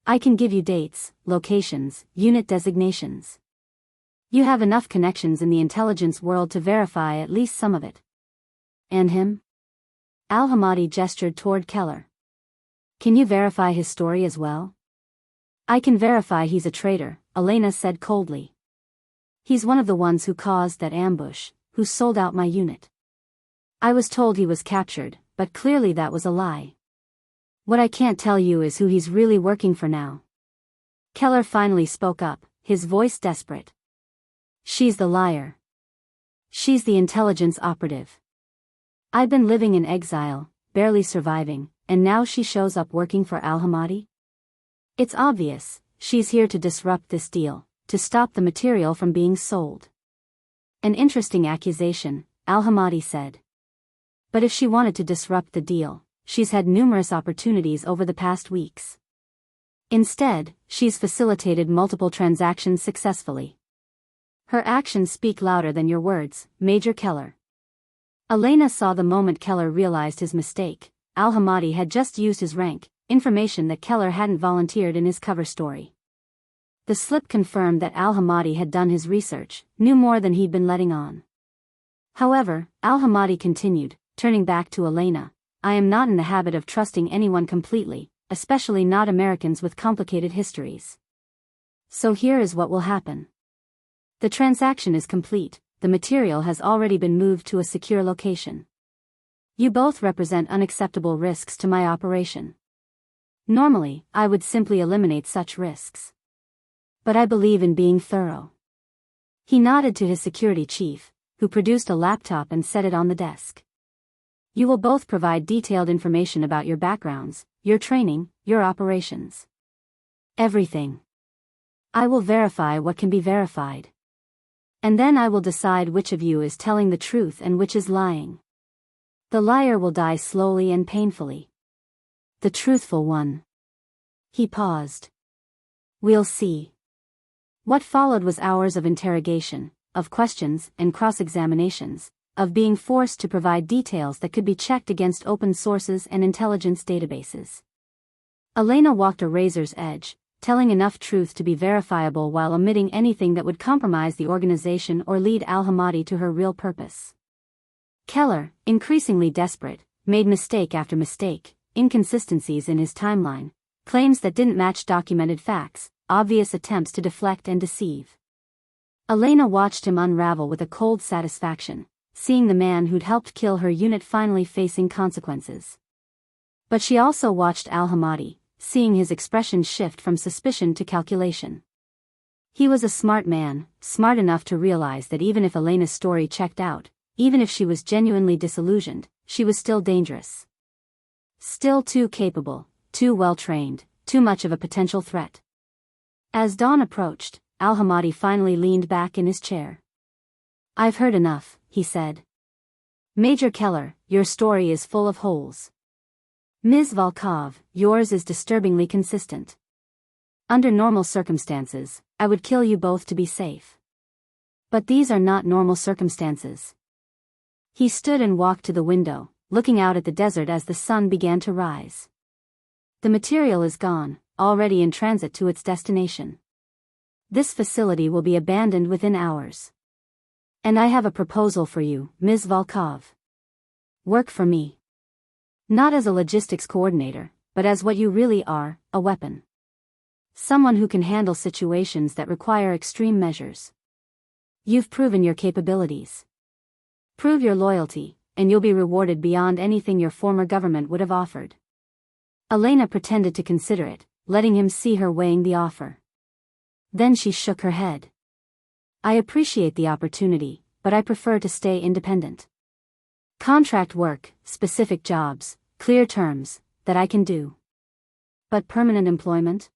I can give you dates, locations, unit designations. You have enough connections in the intelligence world to verify at least some of it. And him? Al-Hamadi gestured toward Keller. Can you verify his story as well? I can verify he's a traitor, Elena said coldly. He's one of the ones who caused that ambush, who sold out my unit. I was told he was captured, but clearly that was a lie. What I can't tell you is who he's really working for now. Keller finally spoke up, his voice desperate. She's the liar. She's the intelligence operative. I've been living in exile, barely surviving, and now she shows up working for Al-Hamadi? It's obvious, she's here to disrupt this deal, to stop the material from being sold. An interesting accusation, Al-Hamadi said. But if she wanted to disrupt the deal, she's had numerous opportunities over the past weeks. Instead, she's facilitated multiple transactions successfully. Her actions speak louder than your words, Major Keller. Elena saw the moment Keller realized his mistake. Al-Hamadi had just used his rank, information that Keller hadn't volunteered in his cover story. The slip confirmed that Al-Hamadi had done his research, knew more than he'd been letting on. However, Al-Hamadi continued, turning back to Elena, I am not in the habit of trusting anyone completely, especially not Americans with complicated histories. So here is what will happen. The transaction is complete, the material has already been moved to a secure location. You both represent unacceptable risks to my operation. Normally, I would simply eliminate such risks. But I believe in being thorough. He nodded to his security chief, who produced a laptop and set it on the desk. You will both provide detailed information about your backgrounds, your training, your operations. Everything. I will verify what can be verified. And then I will decide which of you is telling the truth and which is lying. The liar will die slowly and painfully. The truthful one. He paused. We'll see. What followed was hours of interrogation, of questions and cross-examinations, of being forced to provide details that could be checked against open sources and intelligence databases. Elena walked a razor's edge, telling enough truth to be verifiable while omitting anything that would compromise the organization or lead Al-Hamadi to her real purpose. Keller, increasingly desperate, made mistake after mistake, inconsistencies in his timeline, claims that didn't match documented facts, obvious attempts to deflect and deceive. Elena watched him unravel with a cold satisfaction, seeing the man who'd helped kill her unit finally facing consequences. But she also watched Al-Hamadi, seeing his expression shift from suspicion to calculation. He was a smart man, smart enough to realize that even if Elena's story checked out, even if she was genuinely disillusioned, she was still dangerous. Still too capable, too well-trained, too much of a potential threat. As dawn approached, Al-Hamadi finally leaned back in his chair. I've heard enough, he said. Major Keller, your story is full of holes. Ms. Volkov, yours is disturbingly consistent. Under normal circumstances, I would kill you both to be safe. But these are not normal circumstances. He stood and walked to the window, looking out at the desert as the sun began to rise. The material is gone, already in transit to its destination. This facility will be abandoned within hours. And I have a proposal for you, Ms. Volkov. Work for me. Not as a logistics coordinator, but as what you really are, a weapon. Someone who can handle situations that require extreme measures. You've proven your capabilities. Prove your loyalty, and you'll be rewarded beyond anything your former government would have offered. Elena pretended to consider it, letting him see her weighing the offer. Then she shook her head. I appreciate the opportunity, but I prefer to stay independent. Contract work, specific jobs, clear terms, that I can do. But permanent employment?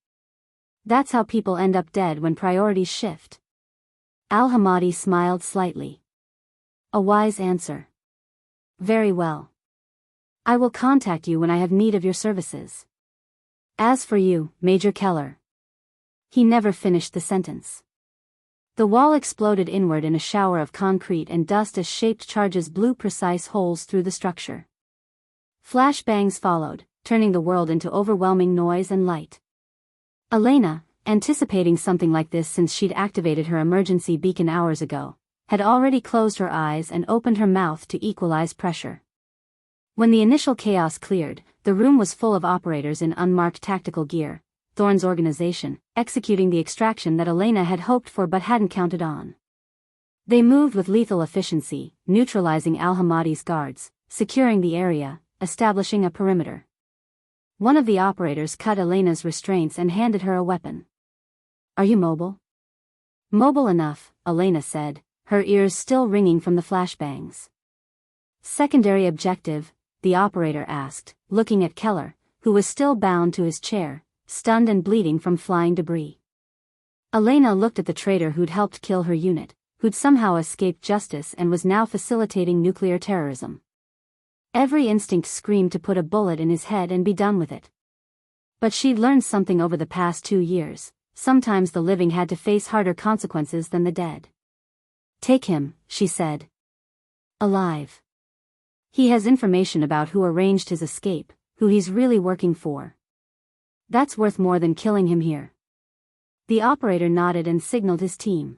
That's how people end up dead when priorities shift. Al-Hamadi smiled slightly. A wise answer. Very well. I will contact you when I have need of your services. As for you, Major Keller. He never finished the sentence. The wall exploded inward in a shower of concrete and dust as shaped charges blew precise holes through the structure. Flash bangs followed, turning the world into overwhelming noise and light. Elena, anticipating something like this since she'd activated her emergency beacon hours ago, had already closed her eyes and opened her mouth to equalize pressure. When the initial chaos cleared, the room was full of operators in unmarked tactical gear, Thorne's organization, executing the extraction that Elena had hoped for but hadn't counted on. They moved with lethal efficiency, neutralizing Al-Hamadi's guards, securing the area, establishing a perimeter. One of the operators cut Elena's restraints and handed her a weapon. Are you mobile? Mobile enough, Elena said, her ears still ringing from the flashbangs. Secondary objective, the operator asked, looking at Keller, who was still bound to his chair, stunned and bleeding from flying debris. Elena looked at the traitor who'd helped kill her unit, who'd somehow escaped justice and was now facilitating nuclear terrorism. Every instinct screamed to put a bullet in his head and be done with it. But she'd learned something over the past 2 years. Sometimes the living had to face harder consequences than the dead. Take him, she said. Alive. He has information about who arranged his escape, who he's really working for. That's worth more than killing him here. The operator nodded and signaled his team.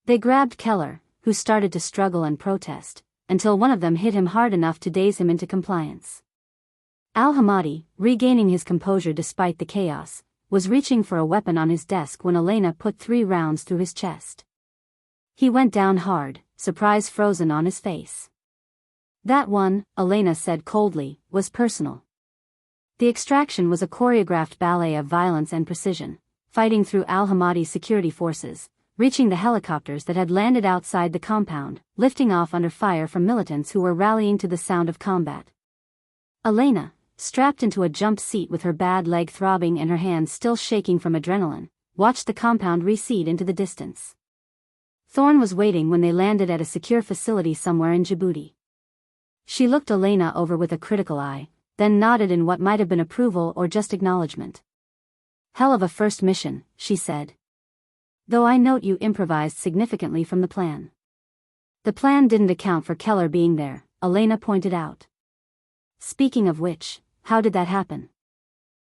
They grabbed Keller, who started to struggle and protest, until one of them hit him hard enough to daze him into compliance. Al-Hamadi, regaining his composure despite the chaos, was reaching for a weapon on his desk when Elena put 3 rounds through his chest. He went down hard, surprise frozen on his face. That one, Elena said coldly, was personal. The extraction was a choreographed ballet of violence and precision, fighting through Al-Hamadi's security forces, reaching the helicopters that had landed outside the compound, lifting off under fire from militants who were rallying to the sound of combat. Elena, strapped into a jump seat with her bad leg throbbing and her hands still shaking from adrenaline, watched the compound recede into the distance. Thorne was waiting when they landed at a secure facility somewhere in Djibouti. She looked Elena over with a critical eye, then nodded in what might have been approval or just acknowledgement. Hell of a first mission, she said. Though I note you improvised significantly from the plan. The plan didn't account for Keller being there, Elena pointed out. Speaking of which, how did that happen?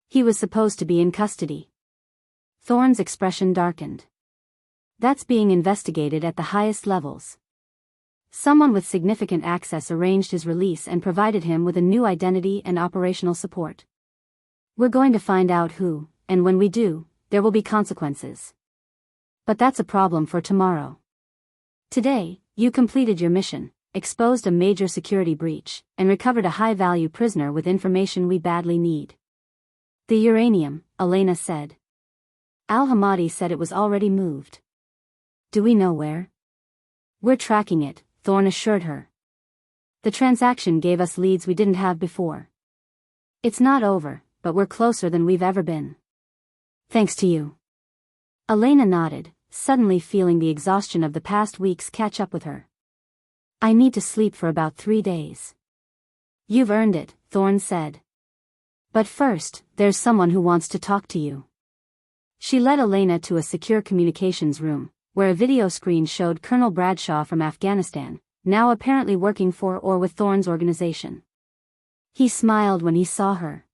He was supposed to be in custody. Thorne's expression darkened. That's being investigated at the highest levels. Someone with significant access arranged his release and provided him with a new identity and operational support. We're going to find out who, and when we do, there will be consequences. But that's a problem for tomorrow. Today, you completed your mission, exposed a major security breach, and recovered a high-value prisoner with information we badly need. The uranium, Elena said. Al-Hamadi said it was already moved. Do we know where? We're tracking it, Thorne assured her. The transaction gave us leads we didn't have before. It's not over, but we're closer than we've ever been. Thanks to you. Elena nodded, suddenly feeling the exhaustion of the past weeks catch up with her. I need to sleep for about 3 days. You've earned it, Thorne said. But first, there's someone who wants to talk to you. She led Elena to a secure communications room, where a video screen showed Colonel Bradshaw from Afghanistan, now apparently working for or with Thorne's organization. He smiled when he saw her.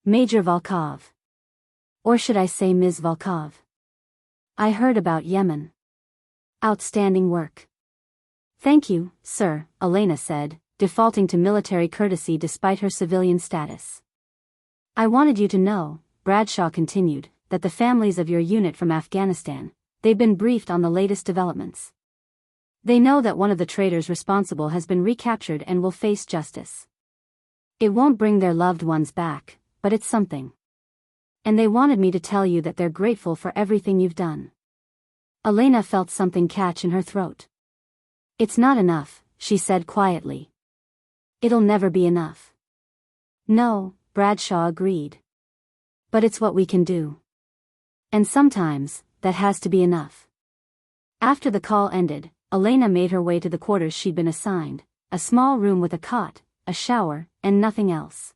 Major Volkov. Or should I say Ms. Volkov? I heard about Yemen. Outstanding work. Thank you, sir, Elena said, defaulting to military courtesy despite her civilian status. I wanted you to know, Bradshaw continued, that the families of your unit from Afghanistan, they've been briefed on the latest developments. They know that one of the traitors responsible has been recaptured and will face justice. It won't bring their loved ones back, but it's something. And they wanted me to tell you that they're grateful for everything you've done. Elena felt something catch in her throat. It's not enough, she said quietly. It'll never be enough. No, Bradshaw agreed. But it's what we can do. And sometimes, that has to be enough. After the call ended, Elena made her way to the quarters she'd been assigned, a small room with a cot, a shower, and nothing else.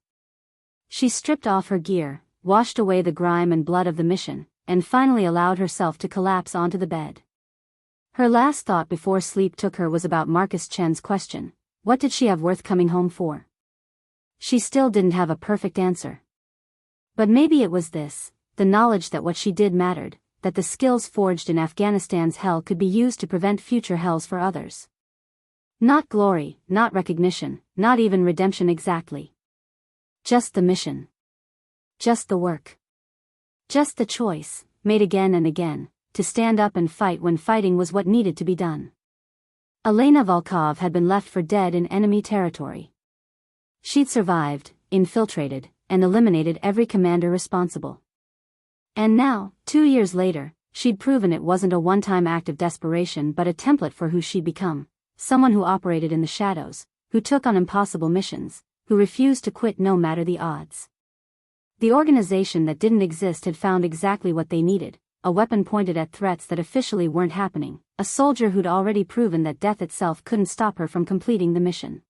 She stripped off her gear, washed away the grime and blood of the mission, and finally allowed herself to collapse onto the bed. Her last thought before sleep took her was about Marcus Chen's question, what did she have worth coming home for? She still didn't have a perfect answer. But maybe it was this, the knowledge that what she did mattered, that the skills forged in Afghanistan's hell could be used to prevent future hells for others. Not glory, not recognition, not even redemption exactly. Just the mission. Just the work. Just the choice, made again and again, to stand up and fight when fighting was what needed to be done. Elena Volkov had been left for dead in enemy territory. She'd survived, infiltrated, and eliminated every commander responsible. And now, 2 years later, she'd proven it wasn't a one-time act of desperation but a template for who she'd become, someone who operated in the shadows, who took on impossible missions, who refused to quit no matter the odds. The organization that didn't exist had found exactly what they needed, a weapon pointed at threats that officially weren't happening, a soldier who'd already proven that death itself couldn't stop her from completing the mission.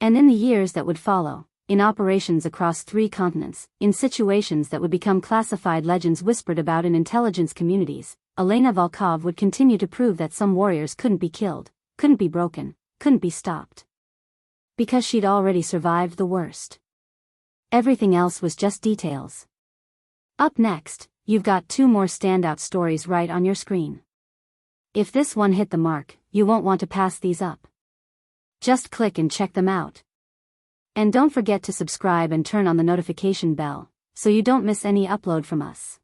And in the years that would follow, in operations across 3 continents, in situations that would become classified legends whispered about in intelligence communities, Elena Volkov would continue to prove that some warriors couldn't be killed, couldn't be broken, couldn't be stopped. Because she'd already survived the worst. Everything else was just details. Up next, you've got 2 more standout stories right on your screen. If this one hit the mark, you won't want to pass these up. Just click and check them out. And don't forget to subscribe and turn on the notification bell, so you don't miss any upload from us.